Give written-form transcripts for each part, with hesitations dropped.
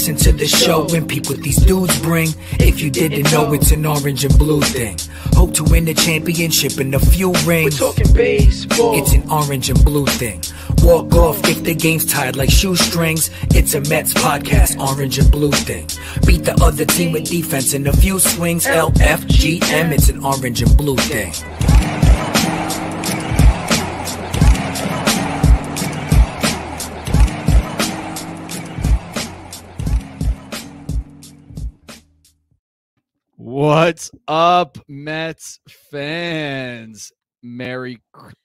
listen to the show and peep what these dudes bring. If you didn't know, it's an orange and blue thing. Hope to win the championship and a few rings. We're talking baseball. It's an orange and blue thing. Walk off if the game's tied like shoestrings. It's a Mets podcast, orange and blue thing. Beat the other team with defense and a few swings. LFGM, it's an orange and blue thing. What's up, Mets fans? Merry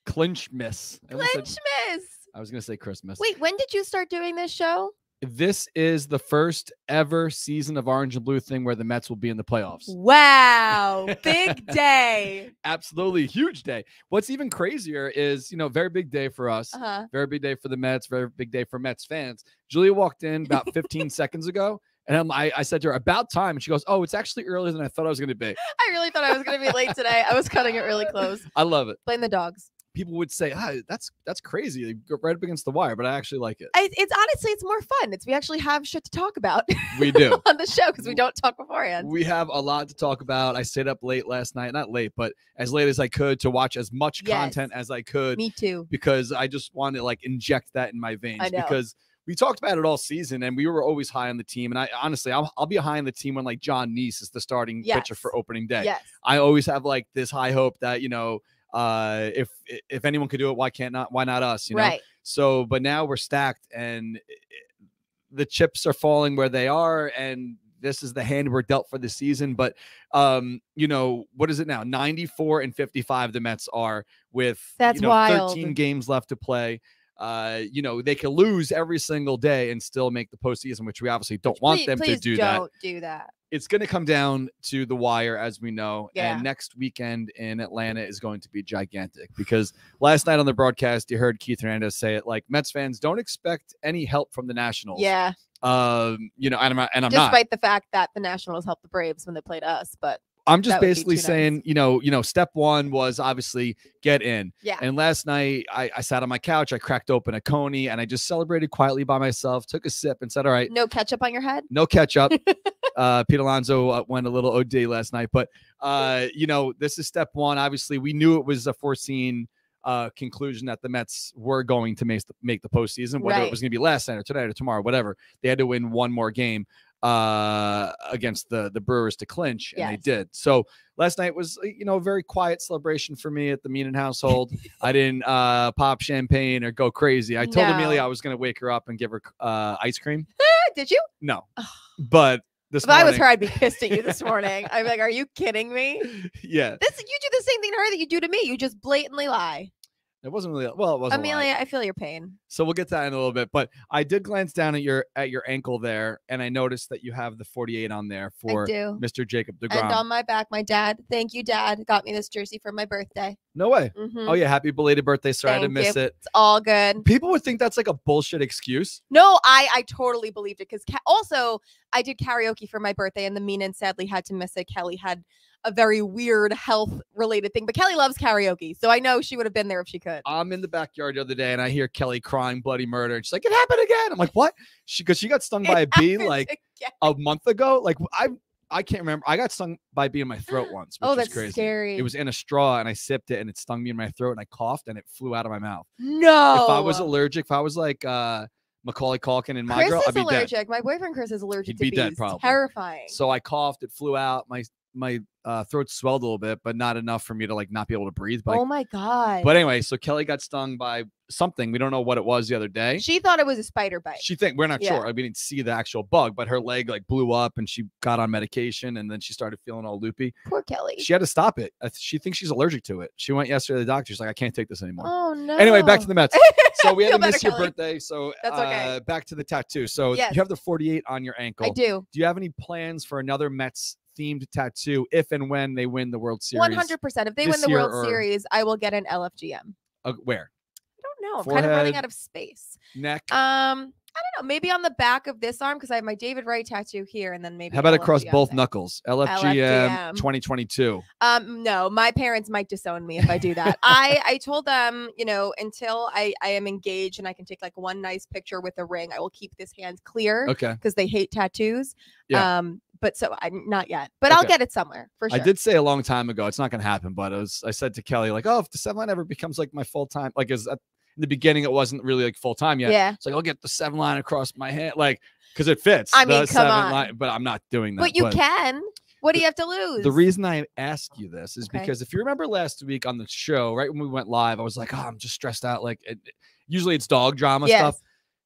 Clinchmas. Clinchmas. I was going to say Christmas. Wait, when did you start doing this show? This is the first ever season of Orange and Blue thing where the Mets will be in the playoffs. Wow. Big day. Absolutely. Huge day. What's even crazier is, very big day for us. Very big day for the Mets. Very big day for Mets fans. Julia walked in about 15 seconds ago. And I said to her, about time. And she goes, oh, it's actually earlier than I thought I was going to be. I really thought I was going to be late today. I was cutting it really close. I love it. Blame the dogs. People would say, that's crazy. You go right up against the wire, but I actually like it. It's honestly, it's more fun. We actually have shit to talk about. We do. On the show because we don't talk beforehand. We have a lot to talk about. I stayed up late last night. Not late, but as late as I could to watch as much content as I could. Me too. Because I just wanted to inject that in my veins. I know. Because we talked about it all season, and we were always high on the team. And I honestly, I'll be high on the team when John Neese is the starting pitcher for opening day. Yes. I always have this high hope that if anyone could do it, why not us? Right. So, but now we're stacked, and the chips are falling where they are, and this is the hand we're dealt for the season. But what is it now? 94-55. The Mets are with wild. 13 games left to play. They can lose every single day and still make the postseason, which we obviously don't want them to do that. Don't do that. It's going to come down to the wire, as we know. Yeah. And next weekend in Atlanta is going to be gigantic because last night on the broadcast, you heard Keith Hernandez say it Mets fans don't expect any help from the Nationals. Yeah. And I'm not. Despite the fact that the Nationals helped the Braves when they played us, but I'm just basically saying, step one was obviously get in. Yeah. And last night I sat on my couch, I cracked open a Coney, and I just celebrated quietly by myself, took a sip and said, all right. No ketchup on your head? No ketchup. Pete Alonso went a little OD last night, but this is step one. Obviously, we knew it was a foreseen conclusion that the Mets were going to make the postseason, whether it was going to be last night or tonight or tomorrow, whatever. They had to win one more game against the Brewers to clinch, and they did. So last night was a very quiet celebration for me at the Meenan household. I didn't pop champagne or go crazy. I told Amelia I was going to wake her up and give her ice cream. Did you? No, but if I was her, I'd be pissed at you this morning. I'm like, are you kidding me? Yeah. You do the same thing to her that you do to me. You just blatantly lie. It wasn't really it wasn't. Amelia, I feel your pain. So we'll get to that in a little bit, but I did glance down at your ankle there, and I noticed that you have the 48 on there for Mr. Jacob deGrom. And on my back, my dad. Thank you, Dad. Got me this jersey for my birthday. No way. Oh yeah, happy belated birthday. Sorry to miss it. It's all good. People would think that's a bullshit excuse. No, I totally believed it because also I did karaoke for my birthday, and the Meenan sadly had to miss it. Kelly had a very weird health related thing, but Kelly loves karaoke, so I know she would have been there if she could. I'm in the backyard the other day and I hear Kelly crying bloody murder, and she's like, it happened again. I'm like, what? Because she got stung by a bee a month ago. I can't remember. I got stung by a bee in my throat once, which was crazy. Scary. It was in a straw and I sipped it and it stung me in my throat and I coughed and it flew out of my mouth. No. If I was allergic, if I was like Macaulay Culkin and My Girl, I'd be allergic. Dead. My boyfriend Chris is allergic to bees. He'd be dead, probably. Terrifying. So I coughed, it flew out. My throat swelled a little bit, but not enough for me to not be able to breathe. But oh my God. But anyway, so Kelly got stung by something. We don't know what it was the other day. She thought it was a spider bite. We're not sure. We didn't see the actual bug, but her leg blew up and she got on medication and then she started feeling all loopy. Poor Kelly. She had to stop it. She thinks she's allergic to it. She went yesterday to the doctor. She's like, I can't take this anymore. Oh no. Anyway, back to the Mets. So we had to miss your Kelly. birthday. So that's okay. Back to the tattoo. So you have the 48 on your ankle. I do. Do you have any plans for another Mets themed tattoo if and when they win the World Series? 100%. If they win the World Series, I will get an LFGM. Where? I don't know. I'm Forehead, kind of running out of space. Neck. I don't know. Maybe on the back of this arm because I have my David Wright tattoo here, and then maybe. How about across both there. knuckles? LFGM 2022. No, my parents might disown me if I do that. I told them, you know, until I am engaged and I can take like one nice picture with a ring, I will keep this hand clear. Okay. Because they hate tattoos. Yeah. But so I'm not yet, but I'll get it somewhere for sure. I did say a long time ago, it's not going to happen, but I said to Kelly, like, oh, if the 7 line ever becomes like my full time, like in the beginning, it wasn't really like full time yet. Yeah. It's like, I'll get the 7 line across my hand. Like, cause it fits. I mean, the come 7 on. line, but I'm not doing that. But you can. What do you have to lose? The reason I ask you this is because if you remember last week on the show, right when we went live, I was like, oh, I'm just stressed out. Like usually it's dog drama stuff.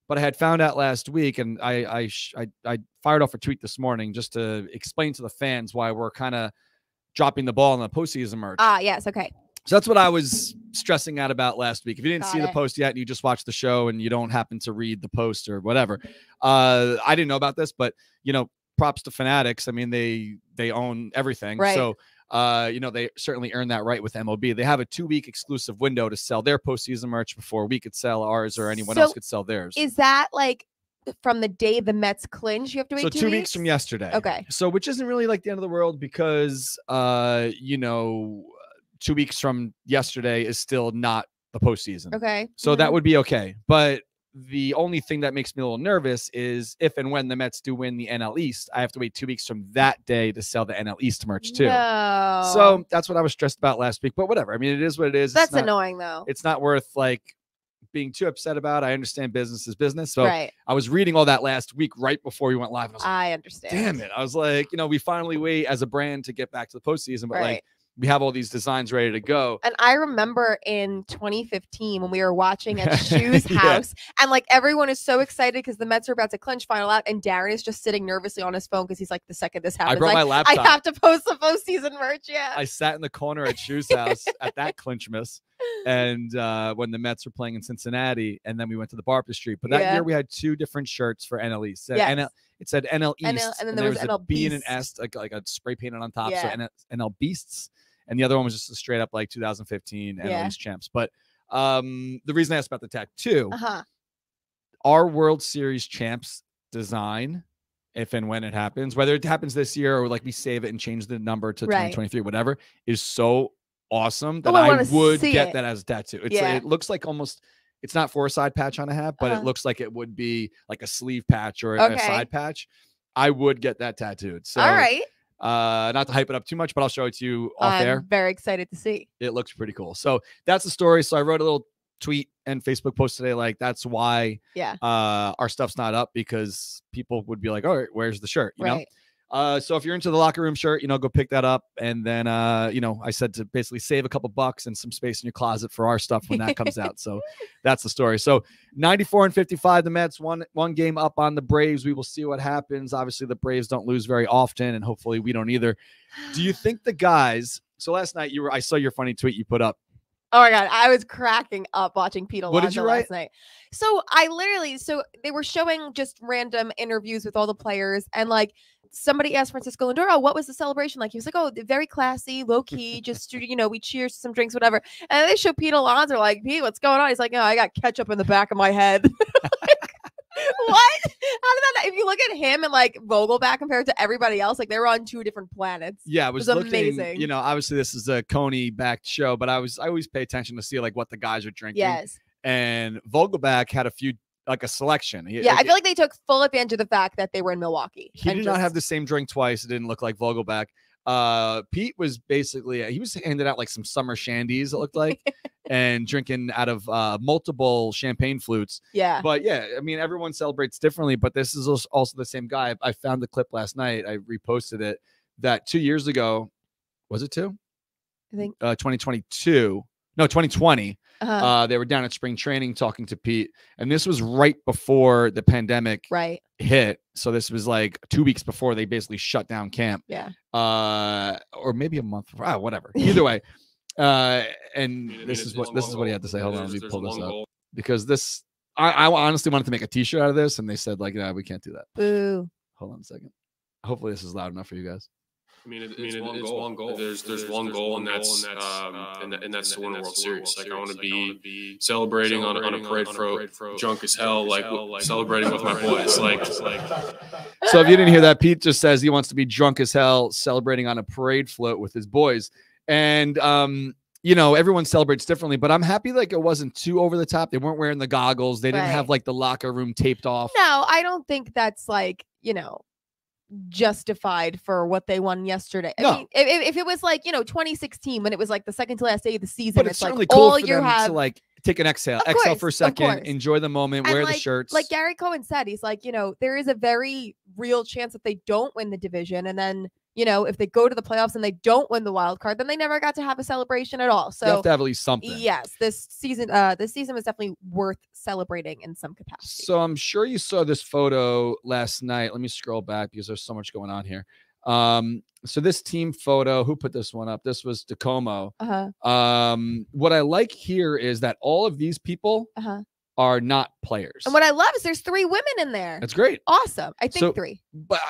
But I had found out last week, and I fired off a tweet this morning just to explain to the fans why we're kind of dropping the ball on the postseason merch. Yes, okay. So that's what I was stressing out about last week. If you didn't see the post yet and you just watched the show and you don't happen to read the post or whatever, I didn't know about this, but you know, props to Fanatics. I mean, they own everything, right? So you know, they certainly earned that right with MLB. They have a 2-week exclusive window to sell their postseason merch before we could sell ours or anyone else could sell theirs. Is that like from the day the Mets clinch? You have to wait 2 weeks from yesterday. Okay. So which isn't really like the end of the world because you know, 2 weeks from yesterday is still not the postseason. Okay. So that would be okay. But the only thing that makes me a little nervous is if and when the Mets do win the NL East, I have to wait 2 weeks from that day to sell the NL East merch too. No. So that's what I was stressed about last week. But whatever. I mean, it is what it is. That's annoying though. It's not worth like being too upset about. I understand business is business. So I was reading all that last week right before we went live. And I was like, I understand. Damn it. I was like, you know, we finally wait as a brand to get back to the postseason, but like we have all these designs ready to go. And I remember in 2015 when we were watching at Shu's house and like everyone is so excited because the Mets are about to clinch final out and Darren is just sitting nervously on his phone because he's like, the second this happens, I brought my laptop. I have to post the postseason merch. Yeah. I sat in the corner at Shu's house at that Clinchmas. And when the Mets were playing in Cincinnati, and then we went to the bar up the street. But that year we had 2 different shirts for NL East. It said NL East, and then there was a NL B and an S, like a spray painted on top. So NL Beasts. And the other one was just a straight up like 2015 NL East champs. But the reason I asked about the tattoo, our World Series champs design, if and when it happens, whether it happens this year or like we save it and change the number to 2023, whatever, is so awesome that I would get that as a tattoo. It looks like almost, it's not for a side patch on a hat, but it looks like it would be like a sleeve patch or a side patch. I would get that tattooed. So all right. Not to hype it up too much, but I'll show it to you off air. I'm very excited to see. It looks pretty cool. So that's the story. So I wrote a little tweet and Facebook post today, like that's why our stuff's not up, because people would be like, all right, where's the shirt? You know? So if you're into the locker room shirt, you know, go pick that up. And then, you know, I said to basically save a couple bucks and some space in your closet for our stuff when that comes out. So that's the story. So 94-55, the Mets, one game up on the Braves. We will see what happens. Obviously the Braves don't lose very often, and hopefully we don't either. Do you think the guys, so last night I saw your funny tweet you put up. Oh my God, I was cracking up watching Pete Alonso what did you write? last night. So they were showing just random interviews with all the players, and like somebody asked Francisco Lindor, what was the celebration like? He was like, oh, very classy, low key, just, you know, we cheers to some drinks, whatever. And they show Pete Alonso, like, Pete, what's going on? He's like, no, I got ketchup in the back of my head. Like, what? How did that? If you look at him and like Vogelback compared to everybody else, like they were on 2 different planets. Yeah, it was amazing. You know, obviously this is a Coney backed show, but I always pay attention to see like what the guys are drinking. Yes. And Vogelback had a few, like a selection. I feel like they took full advantage of the fact that they were in Milwaukee. He did not have the same drink twice. It didn't look like Vogelback. Pete was basically, he was handing out like some summer shandies, it looked like, and drinking out of multiple champagne flutes. Yeah. But yeah, I mean, everyone celebrates differently, but this is also the same guy. I found the clip last night. I reposted it, that 2 years ago, was it 2? I think 2022. No, 2020. They were down at spring training talking to Pete, and this was right before the pandemic hit. So this was like 2 weeks before they basically shut down camp. Yeah. Or maybe a month before. Whatever. Either way. And this is what he had to say. Hold on, let me pull this up, because this I honestly wanted to make a T-shirt out of this, and they said like, no, we can't do that. Boo. Hold on a second. Hopefully this is loud enough for you guys. I mean, it's one goal. There's one goal, and that's to win a World Series. Like, I want to be celebrating on a parade float, drunk as hell, like celebrating with my boys. Like. So if you didn't hear that, Pete just says he wants to be drunk as hell, celebrating on a parade float with his boys. And you know, everyone celebrates differently, but I'm happy like it wasn't too over the top. They weren't wearing the goggles. They didn't have like the locker room taped off. No, I don't think that's like, you know, justified for what they won yesterday. I mean, if it was like, you know, 2016 when it was like the second to last day of the season, but it's certainly like cool all for you them have to like take an exhale for a second, enjoy the moment, and wear like, the shirts. Like Gary Cohen said, he's like, you know, there is a very real chance that they don't win the division, and then, you know, if they go to the playoffs and they don't win the wild card, then they never got to have a celebration at all. So you have to have at least something. Yes, this season was definitely worth celebrating in some capacity. So I'm sure you saw this photo last night. Let me scroll back because there's so much going on here. So this team photo, who put this one up? This was Tacoma. What I like here is that all of these people are not players. And what I love is there's 3 women in there. That's great. Awesome. I think 3. But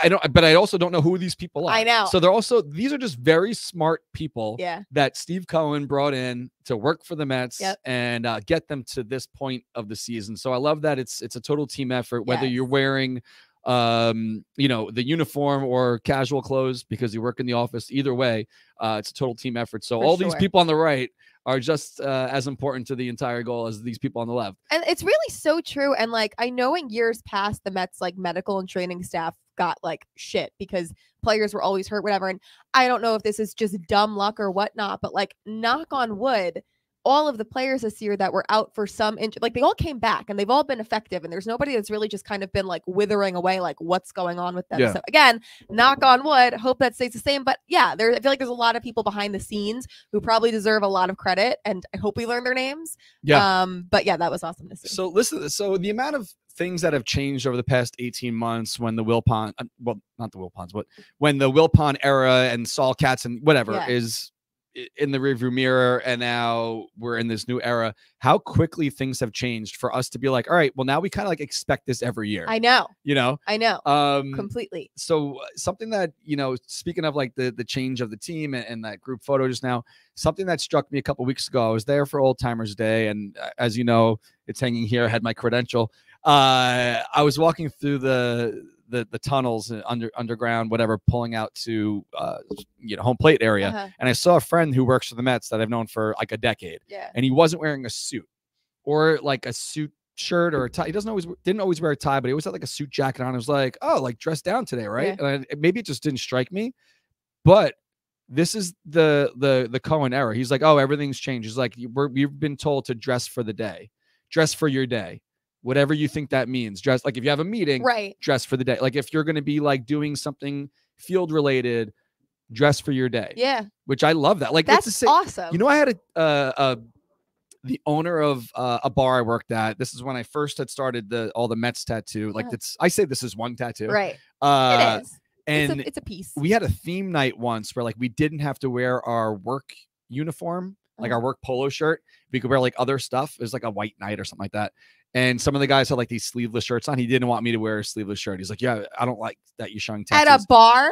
I also don't know who these people are. I know. So these are just very smart people that Steve Cohen brought in to work for the Mets and get them to this point of the season. So I love that it's a total team effort, whether you're wearing you know, the uniform or casual clothes because you work in the office. Either way, it's a total team effort. So all these people on the right are just as important to the entire goal as these people on the left. And it's really so true. And like, I know in years past, the Mets like medical and training staff got like shit because players were always hurt, whatever. And I don't know if this is just dumb luck or whatnot, but like, knock on wood, all of the players this year that were out for some injury, like they all came back and they've all been effective, and there's nobody that's really just kind of been like withering away, like what's going on with them. So again, knock on wood, hope that stays the same. But yeah, I feel like there's a lot of people behind the scenes who probably deserve a lot of credit, and I hope we learn their names. But yeah, that was awesome to see. So listen, so the amount of things that have changed over the past 18 months when the Wilpon, well, not the Wilpons, but when the Wilpon era and Saul Katz and whatever is in the rearview mirror, and now we're in this new era, how quickly things have changed for us to be like, all right, well, now we kind of like expect this every year. I know. Completely. So something that, you know, speaking of like the change of the team and that group photo just now, something that struck me a couple weeks ago, I was there for Old Timers Day, and as you know, it's hanging here. I had my credential. I was walking through the tunnels underground, whatever, pulling out to you know, home plate area, and I saw a friend who works for the Mets that I've known for like a decade, and he wasn't wearing a suit or like a suit shirt or a tie. He didn't always wear a tie, but he always had like a suit jacket on. I was like, oh, like dressed down today, right? And maybe it just didn't strike me, but this is the Cohen era. He's like, oh, everything's changed. He's like, we've been told to dress for the day, dress for your day. Whatever you think that means, dress like if you have a meeting, dress for the day. Like if you're going to be like doing something field related, dress for your day. Yeah. Which I love that. Like that's awesome. You know, I had the owner of a bar I worked at. This is when I first had started all the Mets tattoo. Like I say this is one tattoo. Right. It is. And it's a piece. We had a theme night once where like we didn't have to wear our work uniform, like our work polo shirt. We could wear like other stuff. It was like a white night or something like that. And some of the guys had like these sleeveless shirts on. He didn't want me to wear a sleeveless shirt. He's like, yeah, I don't like that you're showing tattoos.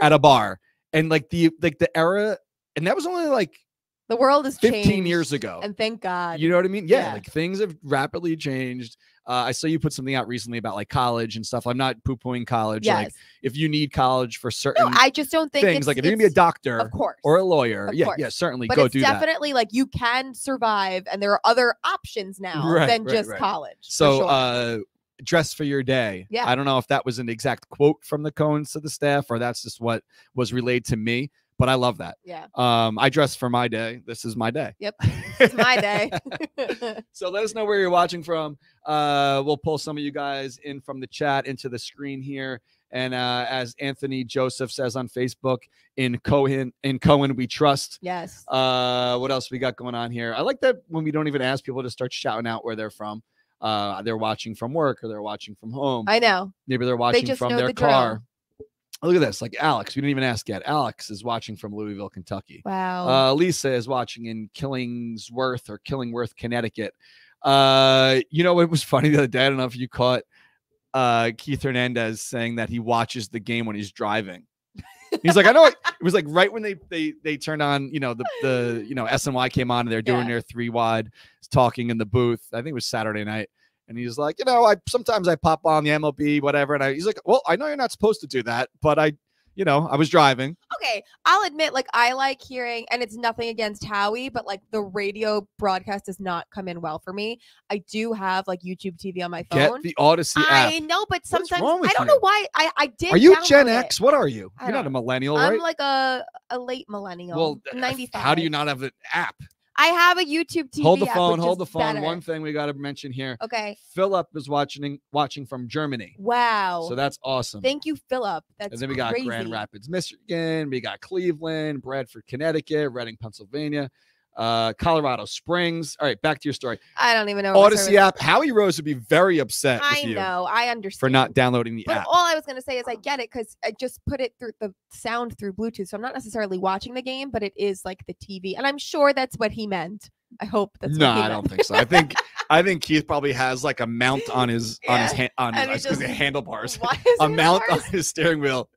At a bar. And like the era, and that was only like the world is 15 years ago. And thank God. You know what I mean? Yeah. Like things have rapidly changed. I saw you put something out recently about like college and stuff. I'm not poo-pooing college. Like if you need college for certain I just don't think things, like if you're gonna be a doctor, of course, or a lawyer, certainly but go do that. But it's definitely like you can survive, and there are other options now than just college. So dress for your day. I don't know if that was an exact quote from the Cohens to the staff, or that's just what was relayed to me. But I love that. I dress for my day. This is my day. Yep. It's my day. So let us know where you're watching from. We'll pull some of you guys in from the chat into the screen here. And as Anthony Joseph says on Facebook, in Cohen we trust. Yes. What else we got going on here? I like that when we don't even ask people to start shouting out where they're from. They're watching from work, or they're watching from home. I know. Maybe they're watching from their car. Look at this. Like Alex, we didn't even ask yet. Alex is watching from Louisville, Kentucky. Wow. Lisa is watching in Killingworth, Connecticut. You know, it was funny the other day. I don't know if you caught Keith Hernandez saying that he watches the game when he's driving. He's like, I know. It was like right when they turned on, the SNY came on and they're doing their 3 wide talking in the booth. I think it was Saturday night. And he's like, sometimes I pop on the MLB, whatever. And he's like, well, I know you're not supposed to do that, but I was driving. Okay, I'll admit, like, I like hearing, and it's nothing against Howie, but like the radio broadcast does not come in well for me. I do have like YouTube TV on my phone. Get the Odyssey app. I know, but sometimes wrong with I don't you? know why. I did. Are you download Gen it. X? What are you? You're not a millennial, right? I'm like a late millennial. Well, 95. how do you not have an app? I have a YouTube TV. Hold the app, phone. which Hold the is phone. better. One thing we got to mention here. Okay. Philip is watching from Germany. Wow. So that's awesome. Thank you, Philip. That's And then we got crazy. Grand Rapids, Michigan. We got Cleveland, Bradford, Connecticut, Reading, Pennsylvania, Colorado Springs. All right, back to your story. I don't even know. What Odyssey app. Howie Rose would be very upset with you. I know. I understand. For not downloading the But app. all I was going to say is I get it because I just put it through the sound through Bluetooth. So I'm not necessarily watching the game, but it is like the TV. And I'm sure that's what he meant. I hope that's what he meant. I don't think so. I think Keith probably has like a mount on his handlebars. A mount on his steering wheel.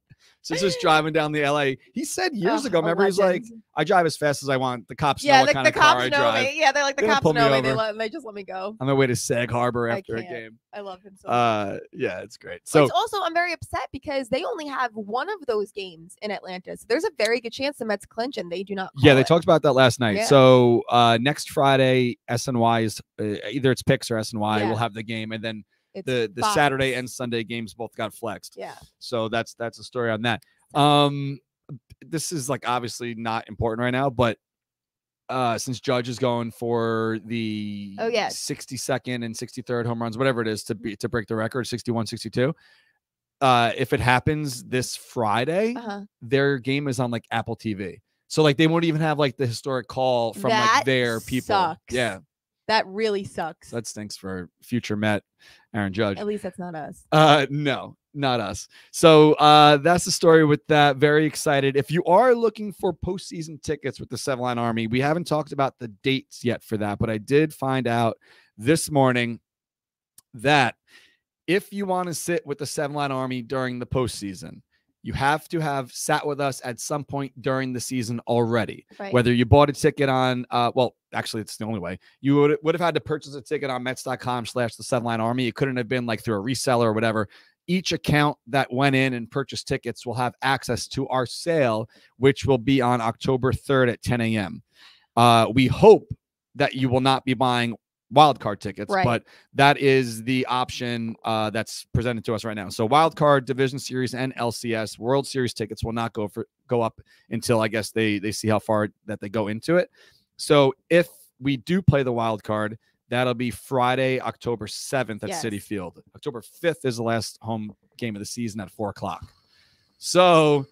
So he's just driving down the LA. He said years ago, remember, he's like, I drive as fast as I want. The cops know what kind of car I drive. Me. Yeah, they're like, the They don't cops pull me know me. over. They just let me go. On my way to Sag Harbor I after a can't. game. I love him so much. Yeah, it's great. So So also, I'm very upset because they only have one of those games in Atlanta. So there's a very good chance the Mets clinch and they do not. yeah, they it. talked about that last night. Yeah. So next Friday, SNY is either it's Picks or SNY Yeah. will have the game, and then It's the Fox. Saturday and Sunday games both got flexed. Yeah. So that's a story on that. This is like obviously not important right now, but since Judge is going for the 62nd and 63rd home runs, whatever it is to break the record, 61, 62. If it happens this Friday, their game is on like Apple TV. So like they won't even have like the historic call from like their people. Sucks. Yeah. That really sucks. That stinks for future Met Aaron Judge. At least that's not us. No, not us. So that's the story with that. Very excited. If you are looking for postseason tickets with the Seven Line Army, we haven't talked about the dates yet for that, but I did find out this morning that if you want to sit with the Seven Line Army during the postseason, you have to have sat with us at some point during the season already. Right. Whether you bought a ticket on, well, actually, it's the only way. You would have had to purchase a ticket on Mets.com/the Seven Line Army. It couldn't have been like through a reseller or whatever. Each account that went in and purchased tickets will have access to our sale, which will be on October 3rd at 10 a.m. We hope that you will not be buying wildcard tickets, but that is the option that's presented to us right now. So wildcard, Division Series, and LCS World Series tickets will not go up until I guess they see how far that they go into it. So if we do play the wild card, that'll be Friday, October 7th at Citi Field. October 5th is the last home game of the season at 4:00. So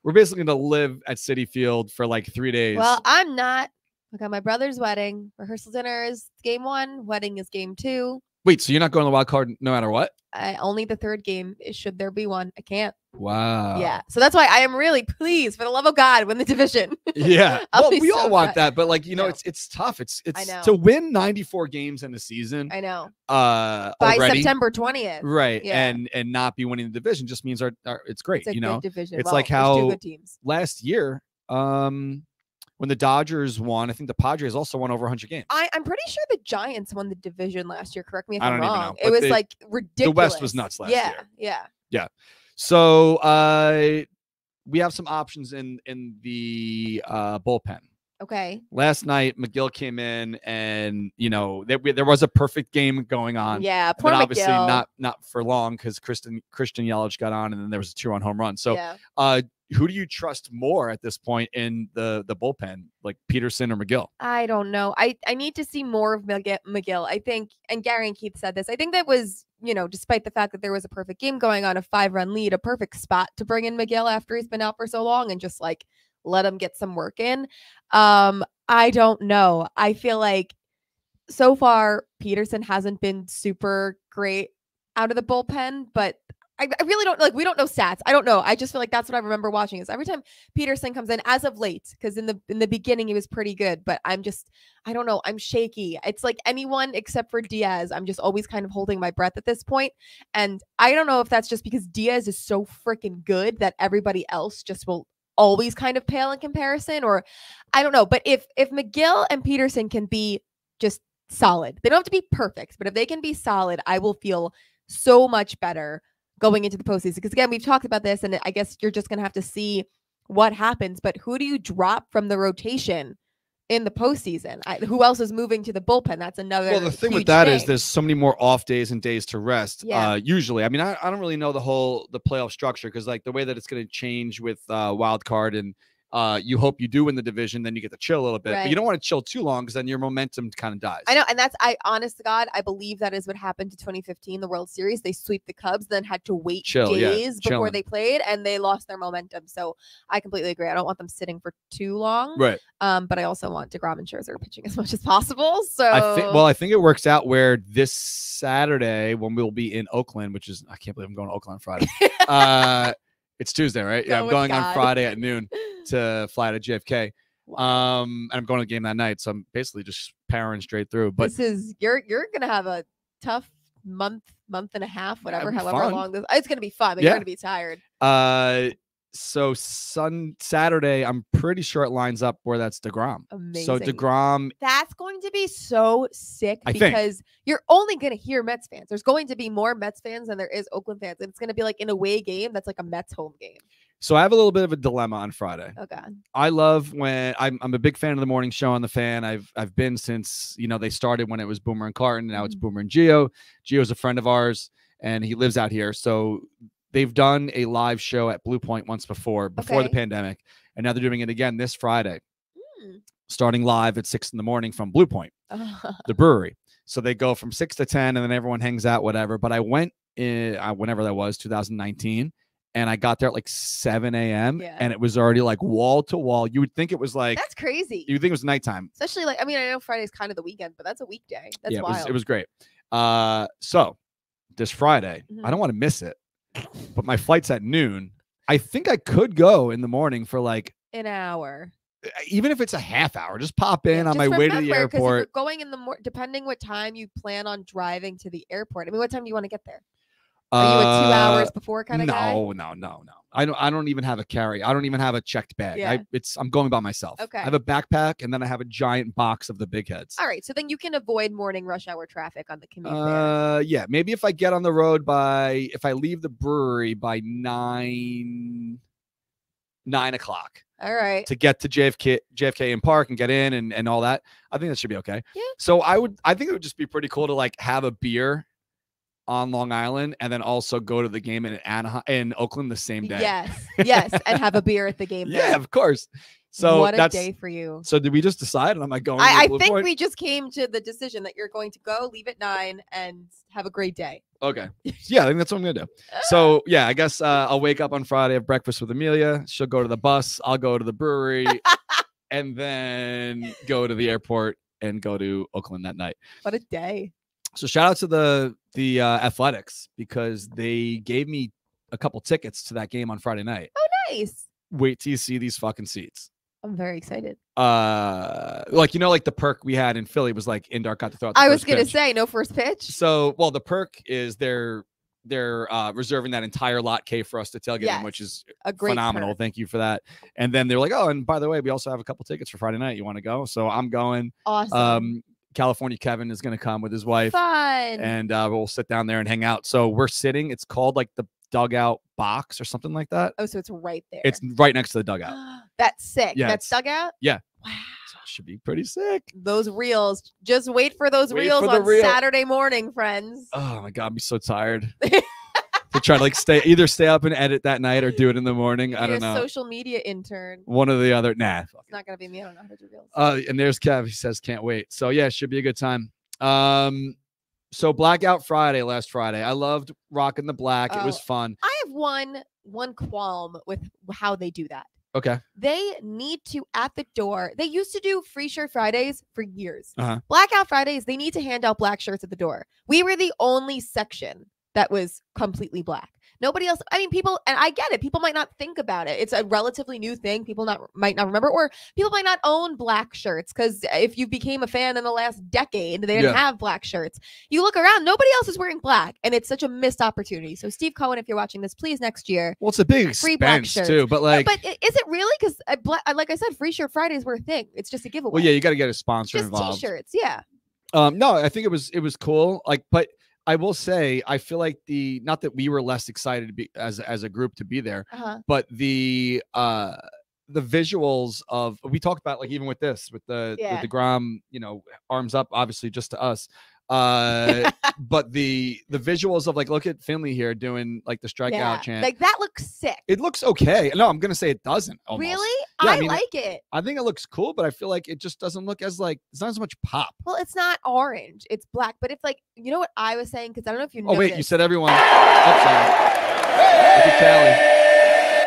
we're basically going to live at Citi Field for like 3 days. Well, I'm not. I got my brother's wedding. Rehearsal dinner is game 1. Wedding is game 2. Wait, so you're not going to the wild card no matter what? Only the third game. Should there be one? I can't. Wow. Yeah. So that's why I am really pleased, for the love of God, win the division. Yeah. Well, we all want glad. that, but like, it's tough. It's I know. to win 94 games in the season. I know. By By September 20th. Right. Yeah. And not be winning the division just means it's great. It's a good division. It's well, like there's how 2 good teams. last year, when the Dodgers won, I think the Padres also won over 100 games. I'm pretty sure the Giants won the division last year. Correct me if I I'm don't even wrong. know, It but was like ridiculous. The West was nuts last year. Yeah. So we have some options in the bullpen. Okay. Last night, McGill came in, and there was a perfect game going on. Yeah, poor but obviously McGill. not for long because Christian Yelich got on, and then there was a 2-run home run. So, yeah. Who do you trust more at this point in the bullpen, like Peterson or McGill? I don't know. I need to see more of McGill. I think, and Gary and Keith said this, I think that was, despite the fact that there was a perfect game going on, a 5-run lead, a perfect spot to bring in McGill after he's been out for so long and just like let him get some work in. I don't know. I feel like so far Peterson hasn't been super great out of the bullpen, but I really don't like. We don't know stats. I don't know. I just feel like that's what I remember watching. Is every time Peterson comes in, as of late, because in the beginning he was pretty good, but I don't know. I'm shaky. It's like anyone except for Diaz. I'm just always kind of holding my breath at this point, and I don't know if that's just because Diaz is so freaking good that everybody else just will always kind of pale in comparison, or I don't know. But if McGill and Peterson can be just solid, they don't have to be perfect, but if they can be solid, I will feel so much better going into the postseason. Because again, we've talked about this, and I guess you're just going to have to see what happens. But who do you drop from the rotation in the postseason? Who else is moving to the bullpen? That's another. Well, the thing with that is there's so many more off days and days to rest. Usually, I mean, I don't really know the playoff structure, because like the way that it's going to change with wild card, and you hope you do win the division, then you get to chill a little bit, but you don't want to chill too long, because then your momentum kind of dies. I know, and honest to God, I believe that is what happened to 2015, the World Series. They sweep the Cubs, then had to wait days before they played, and they lost their momentum. So I completely agree. I don't want them sitting for too long, right? But I also want DeGrom and Scherzer pitching as much as possible. So I think it works out where this Saturday, when we'll be in Oakland, which is, I can't believe I'm going to Oakland on Friday. It's Tuesday, right? Yeah, I'm going on Friday at noon to fly to JFK. Wow. And I'm going to the game that night, so I'm basically just powering straight through. But this is you're gonna have a tough month and a half, however long this. It's gonna be fun, but you're gonna be tired. So Saturday, I'm pretty sure it lines up where that's DeGrom. Amazing. So DeGrom, that's going to be so sick, because you're only going to hear Mets fans. There's going to be more Mets fans than there is Oakland fans. And it's going to be like an away game that's like a Mets home game. So I have a little bit of a dilemma on Friday. Oh God. I love when I'm a big fan of the morning show on The Fan. I've been since, they started when it was Boomer and Carton. Now it's Boomer and Gio. Gio's a friend of ours, and he lives out here. So they've done a live show at Blue Point once before the pandemic, and now they're doing it again this Friday, starting live at 6 a.m. from Blue Point, the brewery. So they go from 6 to 10, and then everyone hangs out, whatever. But I went in whenever that was, 2019, and I got there at like 7 a.m. and it was already like wall to wall. You would think it was like, that's crazy. You would think it was nighttime, especially like, I mean, I know Friday's kind of the weekend, but that's a weekday. That's wild. It was great. So this Friday, I don't want to miss it. But my flight's at noon. I think I could go in the morning for like an hour, even if it's a half hour. Just pop in on my way to the airport. If you're going in the depending what time you plan on driving to the airport. I mean, what time do you want to get there? Are you a 2 hours before kind of guy? No. I don't even have a carry. I don't even have a checked bag. Yeah. I'm going by myself. Okay. I have a backpack, and then I have a giant box of the big heads. All right. So then you can avoid morning rush hour traffic on the commute there. Yeah. Maybe if I get on the road if I leave the brewery by 9 o'clock. All right. To get to JFK and park and get in and all that. I think that should be okay. Yeah. So I think it would just be pretty cool to like have a beer on Long Island, and then also go to the game in Oakland the same day. Yes, and have a beer at the game. Yeah, of course. So what a day for you. So did we just decide? And I'm like going. I think we just came to the decision that you're going to go, leave at 9, and have a great day. Okay. Yeah, I think that's what I'm gonna do. So yeah, I guess I'll wake up on Friday, have breakfast with Amelia. She'll go to the bus. I'll go to the brewery, and then go to the airport and go to Oakland that night. What a day. So shout out to the Athletics, because they gave me a couple tickets to that game on Friday night. Oh, nice. Wait till you see these fucking seats. I'm very excited. Like the perk we had in Philly was like Indar got to throw out the I first was gonna pitch. say no first pitch. So the perk is they're reserving that entire lot K for us to tailgate in, which is a great phenomenal. perk. Thank you for that. And then they're like, oh, and by the way, we also have a couple tickets for Friday night. You want to go? So I'm going. Awesome. California Kevin is going to come with his wife. Fun. And we'll sit down there and hang out. So we're sitting. It's called like the dugout box or something like that. Oh, so it's right there. It's right next to the dugout. That's sick. Yeah, That's dugout? Yeah. Wow. So it should be pretty sick. Those reels. Just wait for those reels on Saturday morning, friends. Oh my God, I'm so tired. To try to like stay up and edit that night or do it in the morning. I don't know. Social media intern. One or the other. Nah. It's not gonna be me. I don't know how to do reels. And there's Kev. He says can't wait. So yeah, it should be a good time. So Blackout Friday, last Friday. I loved rocking the black. It was fun. I have one qualm with how they do that. Okay. They need to, at the door, they used to do free shirt Fridays for years. Blackout Fridays, they need to hand out black shirts at the door. We were the only section that was completely black. Nobody else. I mean, people, and I get it. People might not think about it. It's a relatively new thing. People might not remember, or people might not own black shirts because if you became a fan in the last decade, they didn't have black shirts. You look around, nobody else is wearing black, and it's such a missed opportunity. So Steve Cohen, if you're watching this, please next year. Well, it's a big free black expense shirts too, but like, but is it really? Because like I said, free shirt Fridays were a thing. It's just a giveaway. well, yeah, you got to get a sponsor just involved. T-shirts, yeah. No, I think it was cool. Like, but I will say, I feel like not that we were less excited to be as a group to be there, but the visuals of, we talked about, like, even with this, with the DeGrom, you know, arms up, obviously just to us. But the visuals of, like, look at Finley here doing like the strikeout chant. Like, that looks sick. It looks okay. No, I'm gonna say it doesn't. Almost. Really? Yeah, I mean, like it. I think it looks cool, but I feel like it just doesn't look as, like, it's not as much pop. Well, it's not orange, it's black. But it's like, you know what I was saying? Because I don't know if you know. Oh wait, you said everyone. Oh, sorry. Look at Callie.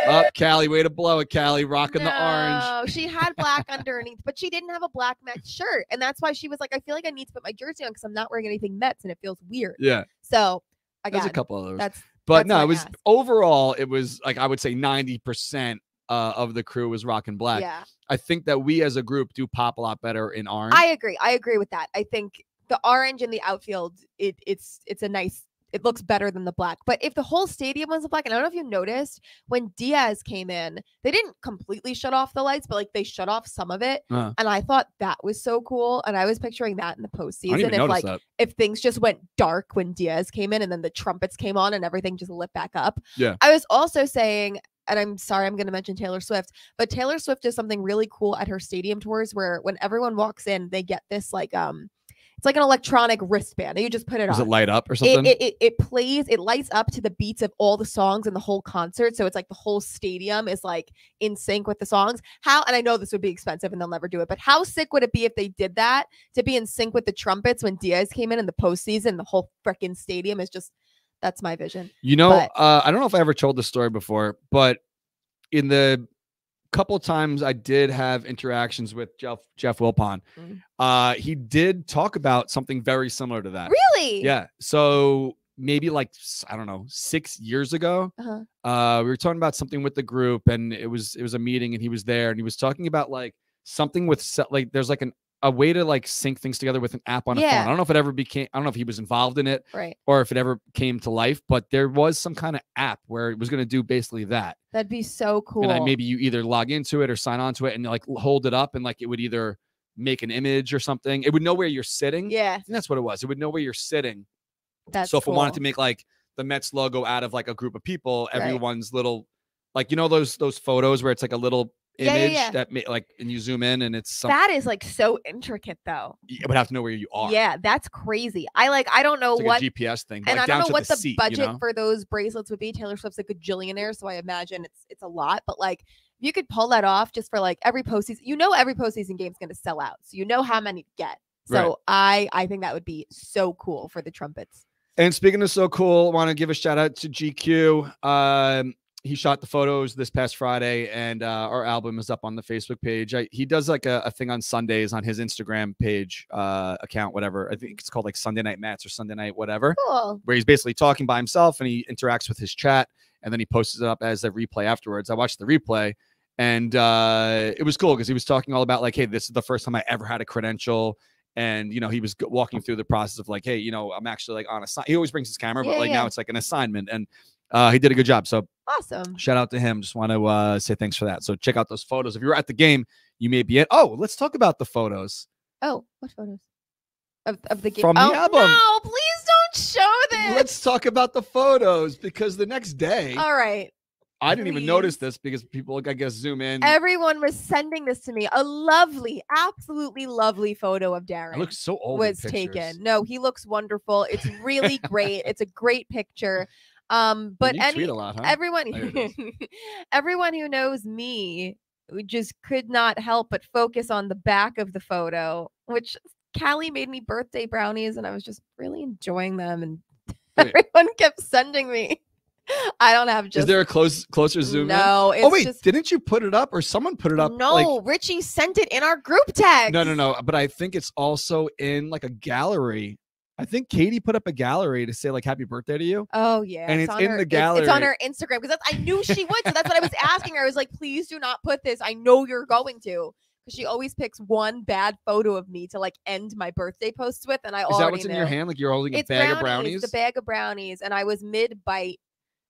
Up, Callie, way to blow it, Callie, rocking the orange. No, she had black underneath, but she didn't have a black Mets shirt. And that's why she was like, I feel like I need to put my jersey on because I'm not wearing anything Mets and it feels weird. Yeah. So, again, there's a couple of those. But no, it was overall, it was like, I would say 90% of the crew was rocking black. Yeah. I think that we as a group do pop a lot better in orange. I agree with that. I think the orange in the outfield, it's a nice, it looks better than the black. But if the whole stadium was black, and I don't know if you noticed, when Diaz came in, they didn't completely shut off the lights, but like they shut off some of it. And I thought that was so cool. And I was picturing that in the postseason. If things just went dark when Diaz came in and then the trumpets came on and everything just lit back up. Yeah. I was also saying, and I'm sorry, I'm going to mention Taylor Swift, but Taylor Swift does something really cool at her stadium tours where when everyone walks in, they get this like, it's like an electronic wristband. And you just put it on. Does it light up or something? It plays, it lights up to the beats of all the songs in the whole concert. So it's like the whole stadium is like in sync with the songs. And I know this would be expensive and they'll never do it, but how sick would it be if they did that to be in sync with the trumpets when Diaz came in the postseason? The whole freaking stadium is just, that's my vision. You know, I don't know if I ever told this story before, but in the couple of times I did have interactions with Jeff Wilpon. He did talk about something very similar to that. Really? Yeah. So maybe like, I don't know, 6 years ago, we were talking about something with the group, and it was a meeting, and he was there, and he was talking about like something with like, there's like a way to like sync things together with an app on a phone. I don't know if it ever became, I don't know if he was involved in it, or if it ever came to life, but there was some kind of app where it was going to do basically that. That'd be so cool. And maybe you either log into it or sign on to it and like hold it up, and like it would either make an image or something. It would know where you're sitting. Yeah. I think that's what it was. It would know where you're sitting. That's so if cool. we wanted to make like the Mets logo out of like a group of people, everyone's little, like, you know, those photos where it's like a little image that like, and you zoom in and it's that is like so intricate though. You would have to know where you are. Yeah, that's crazy. I don't know it's like what a GPS thing, and like I don't know what the seat, budget you know? for those bracelets would be. Taylor Swift's a gajillionaire, so I imagine it's a lot, but like if you could pull that off just for like every postseason, you know, every postseason game is going to sell out, so you know how many to get. So I think that would be so cool for the trumpets. And speaking of so cool, I want to give a shout out to GQ. He shot the photos this past Friday, and our album is up on the Facebook page. He does like a thing on Sundays on his Instagram page, account, whatever. I think it's called like Sunday Night Mats or Sunday Night whatever, where he's basically talking by himself and he interacts with his chat, and then he posts it up as a replay afterwards. I watched the replay, and it was cool because he was talking all about like, hey, this is the first time I ever had a credential. And, you know, he was walking through the process of like, hey, you know, I'm actually like on he always brings his camera, but now it's like an assignment, and he did a good job. So awesome. Shout out to him. Just want to say thanks for that. So check out those photos. If you were at the game, you may be in. Oh, let's talk about the photos. Oh, what photos? Of the game? From the album. No, please don't show this. Let's talk about the photos, because the next day. All right. I didn't even notice this because people, I guess, zoom in. Everyone was sending this to me. A lovely, absolutely lovely photo of Darren. It looks so old. Was taken. No, he looks wonderful. It's really great. It's a great picture. But you tweet a lot, huh? everyone who knows me just could not help but focus on the back of the photo, which Callie made me birthday brownies, and I was just really enjoying them, and everyone kept sending me. I don't have just. Is there a closer zoom? No. Oh wait, didn't you put it up, or someone put it up? No, like, Richie sent it in our group text. No. But I think it's also in like a gallery. I think Katie put up a gallery to say like happy birthday to you. Oh yeah, and it's on in her, the gallery. It's on her Instagram because I knew she would. So that's what I was asking her. I was like, please do not put this. I know you're going to, because she always picks one bad photo of me to like end my birthday posts with, and I already Is that what's in knew. your hand? Like you're holding a It's bag of brownies? The bag of brownies, and I was mid bite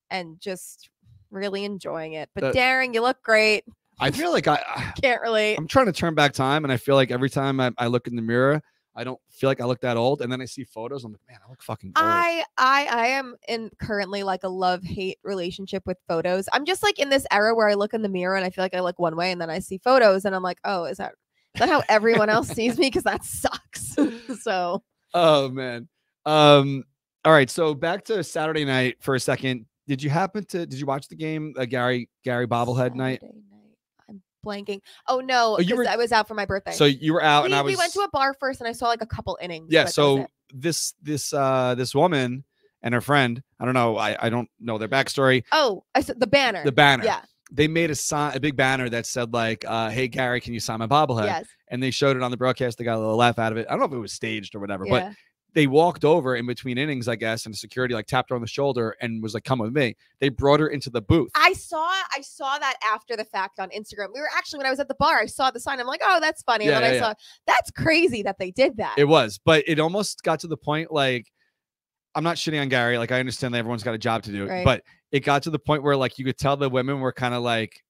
and just really enjoying it. But Darren, you look great. I feel like I can't relate. I'm trying to turn back time, and I feel like every time I look in the mirror, I don't feel like I look that old. And then I see photos, I'm like, man, I look fucking old. I am in currently like a love-hate relationship with photos. I'm just like in this era where I look in the mirror and I feel like I look one way, and then I see photos and I'm like, oh, is that how everyone else sees me? Because that sucks. So. Oh man. All right. So back to Saturday night for a second. Did you watch the game? Gary bobblehead night? I'm blanking. Oh no, because I was out for my birthday. So you were out, and we went to a bar first, and I saw like a couple innings. Yeah. So this woman and her friend, I don't know. I don't know their backstory. Oh, I said the banner. The banner. Yeah. They made a big banner that said like, hey Gary, can you sign my bobblehead? Yes. And they showed it on the broadcast. They got a little laugh out of it. I don't know if it was staged or whatever, Yeah. but they walked over in between innings, I guess, and security like tapped her on the shoulder and was like, come with me. They brought her into the booth. I saw that after the fact on Instagram. We were actually, when I was at the bar, I saw the sign. I'm like, oh, that's funny. And then I saw, that's crazy that they did that. It was, but it almost got to the point, like, I'm not shitting on Gary. Like, I understand that everyone's got a job to do, right. But it got to the point where like you could tell the women were kind of like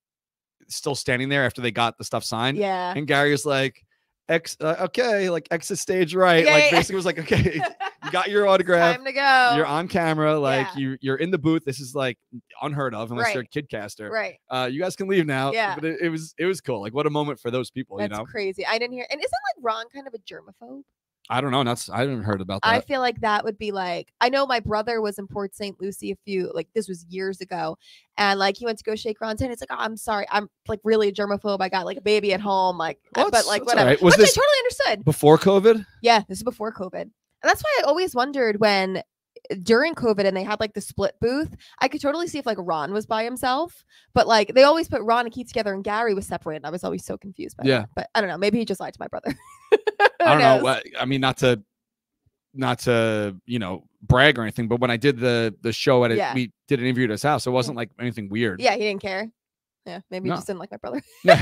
still standing there after they got the stuff signed. Yeah. And Gary was like, okay, like exit stage right. Yeah, like basically was like, okay, you got your autograph. Time to go. You're on camera. Like you're in the booth. This is like unheard of unless you're a kid caster. Right. You guys can leave now. Yeah. But it was cool. Like what a moment for those people. That's you know? crazy. I didn't hear. And isn't like Ron kind of a germaphobe? I don't know. I haven't heard about that. I feel like that would be like, I know my brother was in Port St. Lucie this was years ago. And like, he went to go shake Ron's hand. It's like, oh, I'm sorry. I'm like really a germaphobe. I got like a baby at home. Like, but like, whatever. Right. Was Which this I totally understood. Before COVID? Yeah, this is before COVID. And that's why I always wondered when during COVID and they had like the split booth, I could totally see if like Ron was by himself, but like they always put Ron and Keith together and Gary was separated. I was always so confused by that. But I don't know. Maybe he just lied to my brother. I don't know. I mean, not to brag or anything, but when I did the show at it, we did an interview at his house. It wasn't like anything weird. Yeah, he didn't care. Yeah, maybe he just didn't like my brother. Yeah.